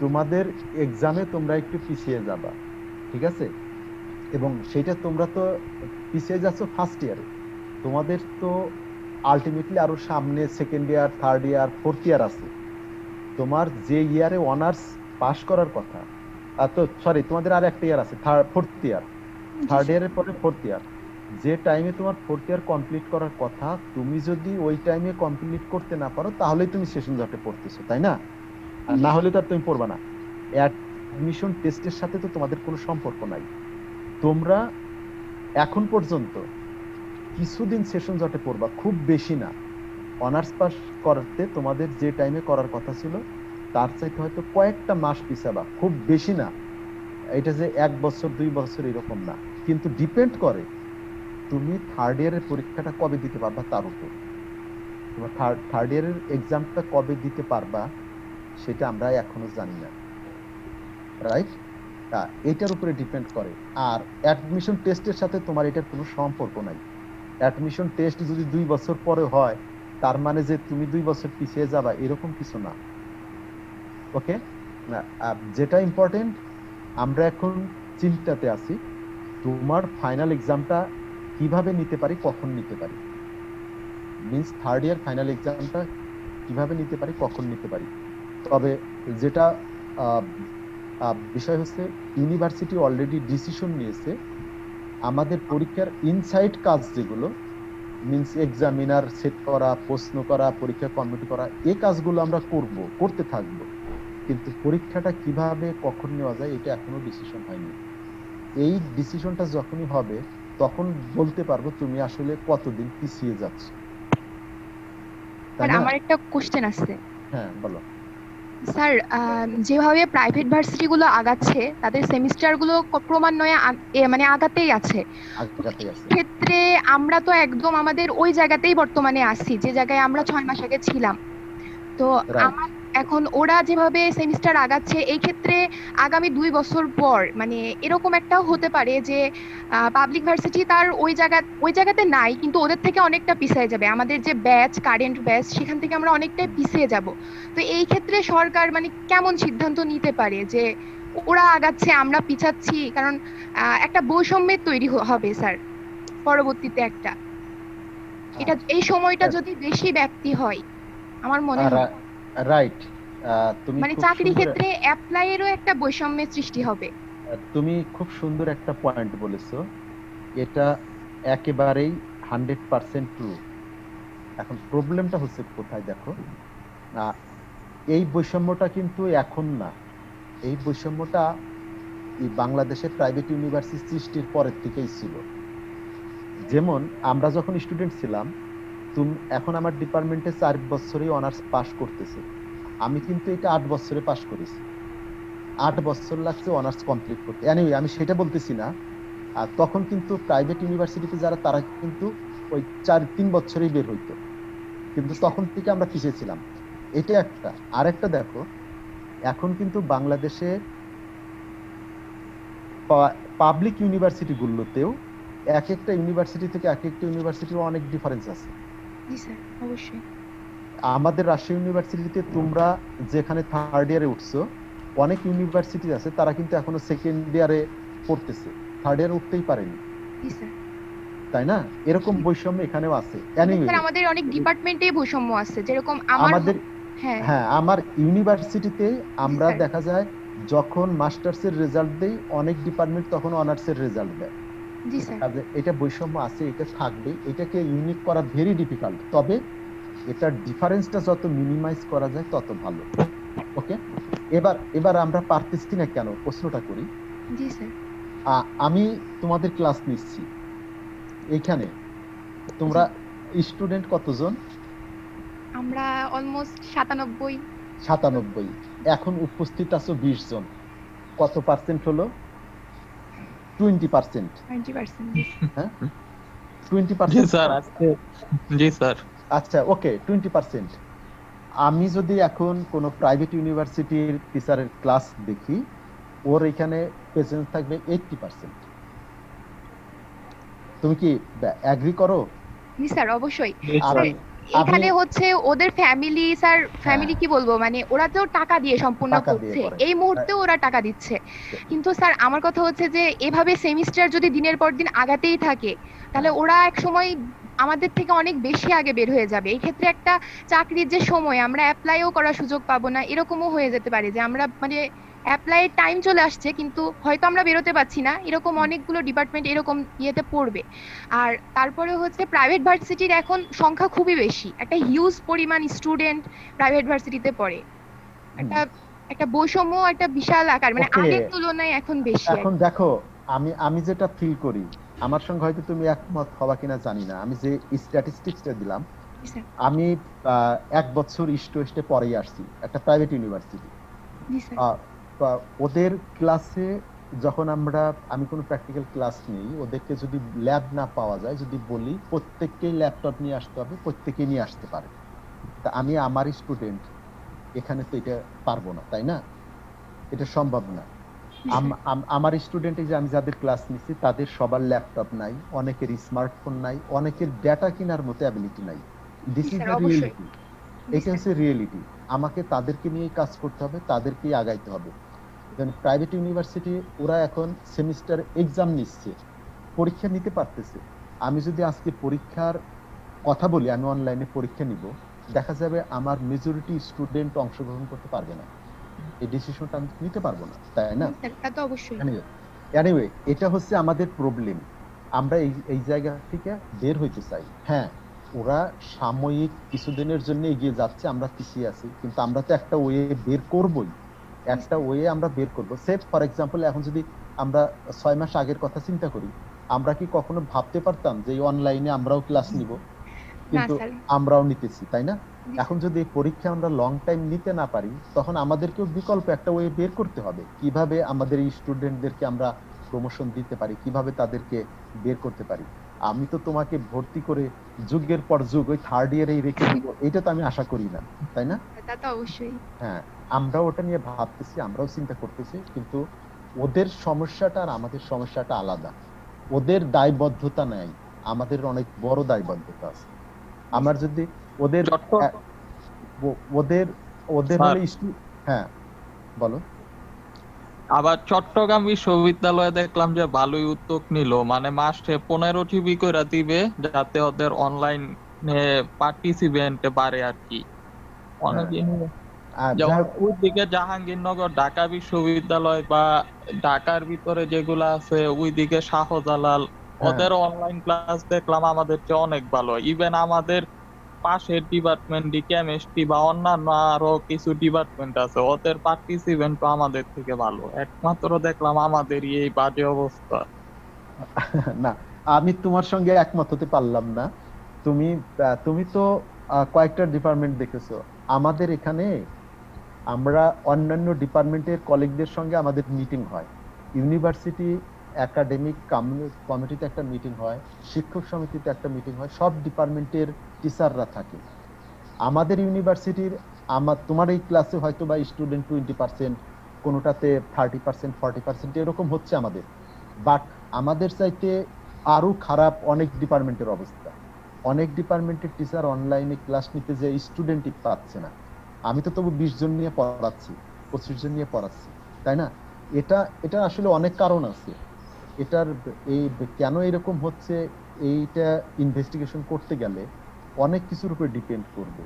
তোমাদের এক্সামে তোমরা একটু পিছিয়ে যাবা, ঠিক আছে? এবং সেটা তোমরা তো পিছিয়ে যাচ্ছ ফার্স্ট ইয়ারে, তোমাদের তো আলটিমেটলি আরো সামনে second year, third year, fourth year আছে। তোমার যে ইয়ারে অনার্স পাস করার কথা, তো সরি তোমাদের আর একটা ইয়ার আছে, ফোর্থ ইয়ার। থার্ড ইয়ারের পরে ফোর্থ ইয়ার, যে টাইমে তোমার ফোর্থ ইয়ার কমপ্লিট করার কথা, তুমি যদি ওই টাইমে কমপ্লিট করতে না পারো তাহলেই তুমি সেশন জটে পড়তেছো, তাই না? আর না হলে তো আর তুমি পড়বা না। অ্যাডমিশন টেস্টের সাথে তো তোমাদের কোনো সম্পর্ক নাই। তোমরা এখন পর্যন্ত কিছুদিন সেশন জটে পড়বা, খুব বেশি না। অনার্স পাস করতে তোমাদের যে টাইমে করার কথা ছিল তার চাইতে হয়তো কয়েকটা মাস পিছাবা, খুব বেশি না। এটা যে 1 বছর 2 বছর এরকম না, কিন্তু ডিপেন্ড করে তুমি থার্ড ইয়ারের পরীক্ষাটা কবে দিতে পারবা তার উপর। তোমার থার্ড ইয়ারের এক্সামটা কবে দিতে পারবা সেটা আমরা এখনো জানি না, রাইট? এটার উপরে ডিপেন্ড করে। আর অ্যাডমিশন টেস্টের সাথে তোমার এটার কোনো সম্পর্ক নাই। অ্যাডমিশন টেস্ট যদি 2 বছর পরে হয় তার মানে যে তুমি 2 বছর পিছিয়ে যাবা এরকম কিছু না। ওকে, যেটা ইম্পর্টেন্ট, আমরা এখন চিন্তাতে আছি তোমার ফাইনাল এক্সামটা কিভাবে নিতে পারি, কখন নিতে পারি, মিন্স থার্ড ইয়ার ফাইনাল এক্সামটা কিভাবে নিতে পারি, কখন নিতে পারি। তবে যেটা বিষয় হচ্ছে ইউনিভার্সিটি অলরেডি ডিসিশন নিয়েছে আমাদের পরীক্ষার ইনসাইড কাজ যেগুলো, মিন্স এক্সামিনার সেট করা, প্রশ্ন করা, পরীক্ষা কমিটি করা, এই কাজগুলো আমরা করতে থাকবো, কিন্তু পরীক্ষাটা কিভাবে কখন নেওয়া যায় এটা এখনো ডিসিশন হয়নি। এই ডিসিশনটা যখনই হবে তখন বলতে পারবো তুমি আসলে কতদিন পিছিয়ে যাচ্ছ। স্যার আমার একটা কোশ্চেন আছে। হ্যাঁ বলো। স্যার যেভাবে প্রাইভেট ভার্সিটি গুলো আগাচ্ছে তাদের সেমিস্টার গুলো ক্রমান্বয়ে মানে আগাতেই আছে, ক্ষেত্রে আমরা তো একদম আমাদের ওই জায়গাতেই বর্তমানে আছি যে জায়গায় আমরা 6 মাস আগে ছিলাম। তো আমার এখন ওরা যেভাবে সেমিস্টার আগাচ্ছে এই ক্ষেত্রে আগামী 2 বছর পর মানে এরকম একটা হতে পারে যে পাবলিক ভার্সিটি তার ওই জায়গাতে নাই, কিন্তু ওদের থেকে অনেকটা পিছিয়ে যাবে। আমাদের যে ব্যাচ, কারেন্ট ব্যাচ, সেখান থেকে আমরা অনেকটাই পিছিয়ে যাব। তো এই ক্ষেত্রে সরকার মানে কেমন সিদ্ধান্ত নিতে পারে যে ওরা আগাচ্ছে আমরা পিছাচ্ছি? কারণ একটা বৈষম্যের তৈরি হবে স্যার পরবর্তীতে একটা, এটা এই সময়টা যদি বেশি ব্যাপ্তি হয় আমার মনে হয় রাইট, তুমি মানে চাকরি ক্ষেত্রে অ্যাপ্লাইয়েরও একটা বৈষম্যের সৃষ্টি হবে। তুমি খুব সুন্দর একটা পয়েন্ট বলেছো, এটা একেবারেই 100% ট্রু। এখন প্রবলেমটা হচ্ছে কোথায় দেখো, এই বৈষম্যটা কিন্তু এখন না, এই বৈষম্যটা এই বাংলাদেশের প্রাইভেট ইউনিভার্সিটি সৃষ্টির পরের থেকেই ছিল। যেমন আমরা যখন স্টুডেন্ট ছিলাম, এখন আমার ডিপার্টমেন্টে 4 বছরেই অনার্স পাস করতেছে, আমি কিন্তু এটা 8 বছরে পাস করেছি, 8 বছর লাগছে অনার্স কমপ্লিট করতে। এনিওয়ে আমি সেটা বলতেছি না, আর তখন কিন্তু প্রাইভেট ইউনিভার্সিটিতে যারা তারা কিন্তু ওই 4-3 বছরেই বের হইতো, কিন্তু তখন থেকে আমরা পিছিয়ে ছিলাম। এটা একটা। আরেকটা দেখো, এখন কিন্তু বাংলাদেশে পাবলিক ইউনিভার্সিটি গুলোতেও এক একটা ইউনিভার্সিটি থেকে এক একটা ইউনিভার্সিটির অনেক ডিফারেন্স আছে। জি স্যার, অবশ্যই। আমাদের রাজশাহী ইউনিভার্সিটিতে তোমরা যেখানে থার্ড ইয়ারে উঠছো, অনেক ইউনিভার্সিটি আছে তারা কিন্তু এখনো সেকেন্ড ইয়ারে পড়তেছে, থার্ড ইয়ারে উঠতেই পারেনি। জি স্যার, তাই না? এরকম বৈষম্য এখানেও আছে। স্যার আমাদের অনেক ডিপার্টমেন্টে বৈষম্য আছে, যেরকম আমাদের হ্যাঁ আমার ইউনিভার্সিটিতে আমরা দেখা যায় যখন মাস্টার্সের রেজাল্ট দেই অনেক ডিপার্টমেন্ট তখন অনার্সের রেজাল্ট দেয়। জি স্যার, এটা বৈষম্য আছে, এটা থাকবে, এটাকে ইউনিক করা ভেরি ডিফিকাল্ট, তবে এটার ডিফারেন্সটা যত মিনিমাইজ করা যায় তত ভালো। ওকে, এবার আমরা পারতেছি না কেন প্রশ্নটা করি। জি স্যার, আমি তোমাদের ক্লাস নিচ্ছি, এইখানে তোমরা স্টুডেন্ট কতজন? আমরা অলমোস্ট 97। এখন উপস্থিত আছো 20 জন, কত পার্সেন্ট হলো? 20%। হ্যাঁ 20%। স্যার আজকে জি স্যার। আচ্ছা ওকে, 20%। আমি যদি এখন কোনো প্রাইভেট ইউনিভার্সিটির টিচারের ক্লাস দেখি, ওর এখানে প্রেজেন্স থাকবে 80%। তুমি কি এগ্রি করো? জি স্যার, অবশ্যই। এখানে হচ্ছে ওদের ফ্যামিলি, স্যার ফ্যামিলি কি বলবো, মানে ওরা তো টাকা দিয়ে সম্পূর্ণ করছে, এই মুহূর্তে ওরা টাকা দিচ্ছে, কিন্তু স্যার আমার কথা হচ্ছে যে এভাবে সেমিস্টার যদি দিনের পর দিন আগাতেই থাকে তাহলে ওরা এক সময় আমাদের থেকে অনেক বেশি আগে বের হয়ে যাবে। এই ক্ষেত্রে একটা চাকরির যে সময় আমরা অ্যাপ্লাইও করার সুযোগ পাবো না, এরকমও হয়ে যেতে পারে যে আমরা মানে অ্যাপ্লাইয়ের টাইম চলে আসছে কিন্তু হয়তো আমরা বেরোতে পারছি না, এরকম অনেকগুলো ডিপার্টমেন্ট এরকম ইয়েতে পড়বে। আর তারপরে হচ্ছে প্রাইভেট ভার্সিটির এখন সংখ্যা খুবই বেশি, একটা হিউজ পরিমাণ স্টুডেন্ট প্রাইভেট ভার্সিটিতে পড়ে, একটা বৈষম্য একটা বিশাল আকার, মানে আগের তুলনায় এখন বেশি। এখন দেখো আমি যেটা ফিল করি, আমার সঙ্গে হয়তো তুমি একমত হবা কিনা জানি না, আমি যে স্ট্যাটিস্টিক্সটা দিলাম, আমি 1 বছর ইস্ট ওয়েস্টে পরেই আসছি একটা প্রাইভেট ইউনিভার্সিটি। ওদের ক্লাসে যখন আমি কোনো প্র্যাকটিক্যাল ক্লাস নেই, ওদেরকে যদি ল্যাব না পাওয়া যায়, যদি বলি প্রত্যেককেই ল্যাপটপ নিয়ে আসতে হবে, প্রত্যেকেই নিয়ে আসতে পারে, তা আমি আমার স্টুডেন্ট এখানে তো এটা পারবো না, তাই না? এটা সম্ভব না। আমার স্টুডেন্ট যে আমি যাদের ক্লাস নিচ্ছি তাদের সবার ল্যাপটপ নাই, অনেকের স্মার্টফোন নাই, অনেকের ডেটা কেনার মতো অ্যাবিলিটি নাই। This G is sir, the অবশ্যই। রিয়েলিটি। জি এটা স্যার। হচ্ছে রিয়েলিটি। আমাকে তাদেরকে নিয়ে কাজ করতে হবে, তাদেরকেই আগাইতে হবে। প্রাইভেট ইউনিভার্সিটি ওরা এখন সেমিস্টার এক্সাম নিচ্ছে, পরীক্ষা নিতে পারতেছে। আমি যদি আজকে পরীক্ষার কথা বলি, আমি অনলাইনে পরীক্ষা নিব, দেখা যাবে আমার মেজরিটি স্টুডেন্ট অংশগ্রহণ করতে পারবে না, এই ডিসিশনটা আমি নিতে পারবো না, তাই না? জি স্যার, তা তো অবশ্যই। এনিওয়ে এটা হচ্ছে আমাদের প্রবলেম। আমরা এই এই জায়গা থেকে বের হইতে চাই। হ্যাঁ, ওরা সাময়িক কিছুদিনের জন্য এগিয়ে যাচ্ছে, আমরা পিছিয়ে আছি, কিন্তু আমরা তো একটা ওয়ে বের করবই। একটা ওয়ে আমরা বের করব। সে ফর এক্সাম্পল, এখন যদি আমরা 6 মাস আগের কথা চিন্তা করি, আমরা কি কখনো ভাবতে পারতাম যে অনলাইনে আমরাও ক্লাস নিব? না কিন্তু স্যার। আমরাও নিতেছি, তাই না? জি এখন স্যার। যদি এই পরীক্ষা আমরা লং টাইম নিতে না পারি, তখন আমাদেরকেও বিকল্প একটা ওয়ে বের করতে হবে, কিভাবে আমাদের এই স্টুডেন্টদেরকে আমরা প্রমোশন দিতে পারি, কিভাবে তাদেরকে বের করতে পারি। আমি তো তোমাকে ভর্তি করে যুগের পর যুগ ওই থার্ড ইয়ারেই রেখে দিব, এটা তো আমি আশা করি না, তাই না? তা তো অবশ্যই। হ্যাঁ, আমরাও ওটা নিয়ে ভাবতেছি, আমরাও চিন্তা করতেছি, কিন্তু ওদের সমস্যাটা আর আমাদের সমস্যাটা আলাদা। ওদের দায়বদ্ধতা নেই, আমাদের অনেক বড় দায়বদ্ধতা আছে। আমার যদি ওদের চট্টগ্রাম ওদের ওদের স্যার, হলে হ্যাঁ, বলো। আবার চট্টগ্রাম বিশ্ববিদ্যালয়ে দেখলাম যে ভালোই উদ্যোগ নিল, মানে মাসে 15 জিবি করে দিবে যাতে ওদের অনলাইন পার্টিসিপেন্টে বাড়ে আর কি। অনেকে যেমন যাই হোক, ওইদিকে জাহাঙ্গীরনগর ঢাকা বিশ্ববিদ্যালয় বা ঢাকার ভিতরে যেগুলো আছে ওইদিকে শাহজালাল, হ্যাঁ, ওদের অনলাইন ক্লাস দেখলাম আমাদের চেয়ে অনেক ভালো। ইভেন আমাদের পাশের ডিপার্টমেন্ট কেমিস্ট্রি বা অন্যান্য আরো কিছু ডিপার্টমেন্ট আছে, ওদের পার্টিসিপেন্ট আমাদের থেকে ভালো। একমাত্র দেখলাম আমাদেরই এই বাজে অবস্থা। না, আমি তোমার সঙ্গে একমত হতে পারলাম না। তুমি তুমি তো কয়েকটা ডিপার্টমেন্ট দেখেছো। আমাদের এখানে আমরা অন্যান্য ডিপার্টমেন্টের কলিগদের সঙ্গে আমাদের মিটিং হয়, ইউনিভার্সিটি একাডেমিক কমিটিতে একটা মিটিং হয়, শিক্ষক সমিতিতে একটা মিটিং হয়, সব ডিপার্টমেন্টের টিচাররা থাকে। আমাদের ইউনিভার্সিটির তোমার এই ক্লাসে হয়তো বা স্টুডেন্ট 20%, কোনোটাতে 30%, 40% এরকম হচ্ছে আমাদের। বাট আমাদের চাইতে আরো খারাপ অনেক ডিপার্টমেন্টের অবস্থা। অনেক ডিপার্টমেন্টের টিচার অনলাইনে ক্লাস নিতে যে স্টুডেন্টই পাচ্ছে না। আমি তো তবু 20 জন নিয়ে পড়াচ্ছি, 25 জন নিয়ে পড়াচ্ছি, তাই না? এটা আসলে অনেক কারণ আছে এটার। এই কেন এরকম হচ্ছে, এইটা ইনভেস্টিগেশন করতে গেলে অনেক কিছুর উপর ডিপেন্ড করবে,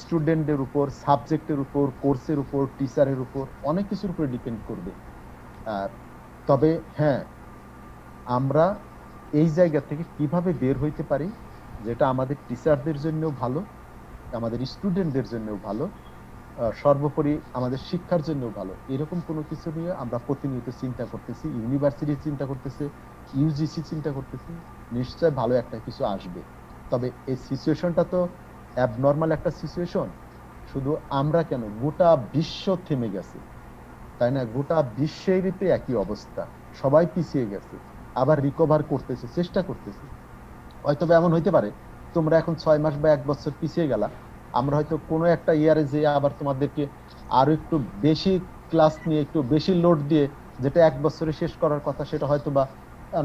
স্টুডেন্টদের উপর, সাবজেক্টের উপর, কোর্সের উপর, টিচারের উপর, অনেক কিছুর উপর ডিপেন্ড করবে। তবে হ্যাঁ, আমরা এই জায়গা থেকে কিভাবে বের হইতে পারি, যেটা আমাদের টিচারদের জন্যও ভালো, আমাদের স্টুডেন্টদের জন্যও ভালো, সর্বোপরি আমাদের শিক্ষার জন্যও ভালো, এরকম কোনো কিছু নিয়ে আমরা প্রতিনিয়ত চিন্তা করতেছি। ইউনিভার্সিটি চিন্তা করতেছে, ইউজিসি চিন্তা করতেছে, নিশ্চয় ভালো একটা কিছু আসবে। তবে এই সিচুয়েশনটা তো অ্যাবনর্মাল একটা সিচুয়েশন। শুধু আমরা কেন, গোটা বিশ্ব থেমে গেছে, তাই না? গোটা বিশ্বেরই তো একই অবস্থা, সবাই পিছিয়ে গেছে, আবার রিকভার করতেছে, চেষ্টা করতেছে। হয়তো এমন হইতে পারে তোমরা এখন 6 মাস বা 1 বছর পিছিয়ে গেলা, আমরা হয়তো কোনো একটা ইয়ারে যে আবার তোমাদেরকে আরো একটু বেশি ক্লাস নিয়ে, একটু বেশি লোড দিয়ে, যেটা 1 বছরে শেষ করার কথা সেটা হয়তো বা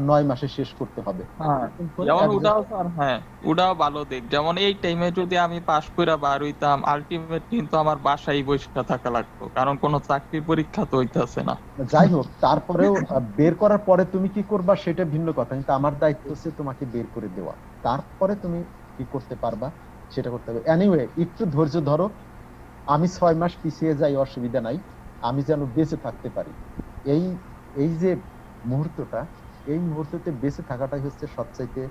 9 মাসে শেষ করতে হবে। হ্যাঁ, যেমন ওটাও স্যার, হ্যাঁ ওটাও ভালো দিক। যেমন এই টাইমে যদি আমি পাশ করে বার হইতাম, আলটিমেট কিন্তু আমার বাসায় বসে থাকা লাগতো, কারণ কোনো চাকরির পরীক্ষা তো হইতাছে না। যাই হোক, তারপরেও বের করার পরে তুমি কি করবা সেটা ভিন্ন কথা, কিন্তু আমার দায়িত্ব হচ্ছে তোমাকে বের করে দেওয়া। তারপরে তুমি কি করতে পারবা সেটা করতে হবে। এনিওয়ে, একটু ধৈর্য ধরো। আমি 6 মাস পিছিয়ে যাই, অসুবিধা নাই, আমি যেন বেঁচে থাকতে পারি। এই এই যে মুহূর্তটা, এই মুহূর্ততে বেঁচে থাকাটাই হচ্ছে সবচাইতে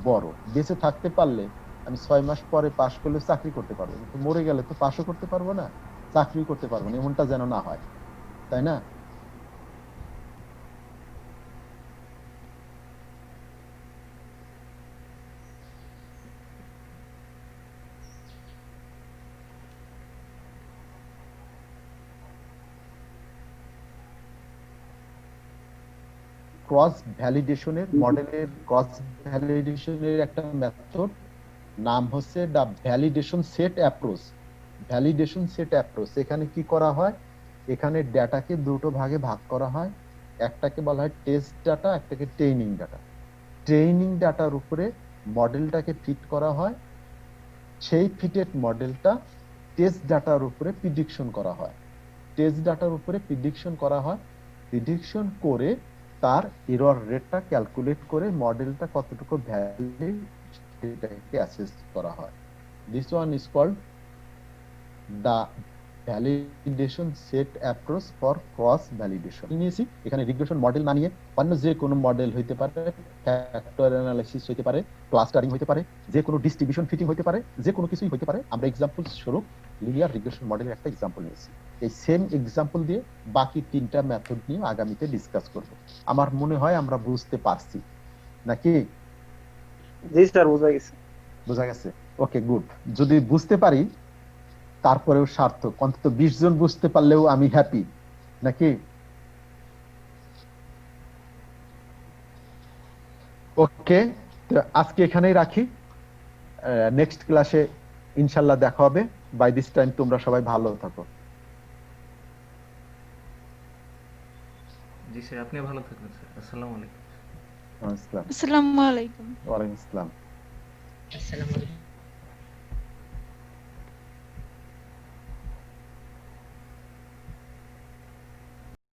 বড়। বেঁচে থাকতে পারলে আমি 6 মাস পরে পাশ করলে চাকরি করতে পারবো, কিন্তু মরে গেলে তো পাশও করতে পারবো না, চাকরি করতে পারবো না, এমনটা যেন না হয়, তাই না? ক্রস ভ্যালিডেশনের মডেলের, ক্রস ভ্যালিডেশনের একটা মেথড নাম হচ্ছে the validation set approach. Validation set approach, এখানে কি করা হয়, এখানে ডেটাকে দুটো ভাগে ভাগ করা হয়। একটাকে বলা হয় টেস্ট ডাটা, একটাকে ট্রেনিং ডাটা। ট্রেনিং ডাটার উপরে মডেলটাকে ফিট করা হয়, সেই ফিটেড মডেলটা টেস্ট ডাটার উপরে প্রিডিকশন করা হয়। টেস্ট ডাটার উপরে প্রিডিকশন করা হয়, প্রিডিকশন করে তার এরর রেটটা ক্যালকুলেট করে মডেলটা কতটুকু ভ্যালিড সেটাকে অ্যাসেস করা হয়। This one is called the validation set approach for cross validation. নিয়েছি এখানে রিগ্রেশন মডেল না নিয়ে অন্য যে কোনো মডেল হইতে পারে, ফ্যাক্টর অ্যানালাইসিস হইতে পারে, ক্লাস্টারিং হইতে পারে, যে কোনো ডিস্ট্রিবিউশন ফিটিং হইতে পারে, যে কোনো কিছুই হইতে পারে। আমরা এক্সাম্পল স্বরূপ লিনিয়ার রিগ্রেশন মডেলের একটা এক্সাম্পল নিয়েছি। এই সেম এক্সাম্পল দিয়ে বাকি তিনটা মেথড নিয়ে আগামীতে ডিসকাস করব। আমার মনে হয় আমরা বুঝতে পারছি নাকি? জি স্যার, বোঝা গেছে। বোঝা গেছে? ওকে, গুড। যদি বুঝতে পারি তারপরেও সার্থক, অন্তত 20 জন বুঝতে পারলেও আমি হ্যাপি, নাকি? ওকে, তো আজকে এখানেই রাখি। নেক্সট ক্লাসে ইনশাল্লাহ দেখা হবে। বাই দিস টাইম তোমরা সবাই ভালো থাকো। জি স্যার, আপনি ভালো থাকবেন স্যার। আসসালামু আলাইকুম। আসসালাম। আসসালামু আলাইকুম। ওয়ালাইকুম আসসালাম। আসসালামু আলাইকুম।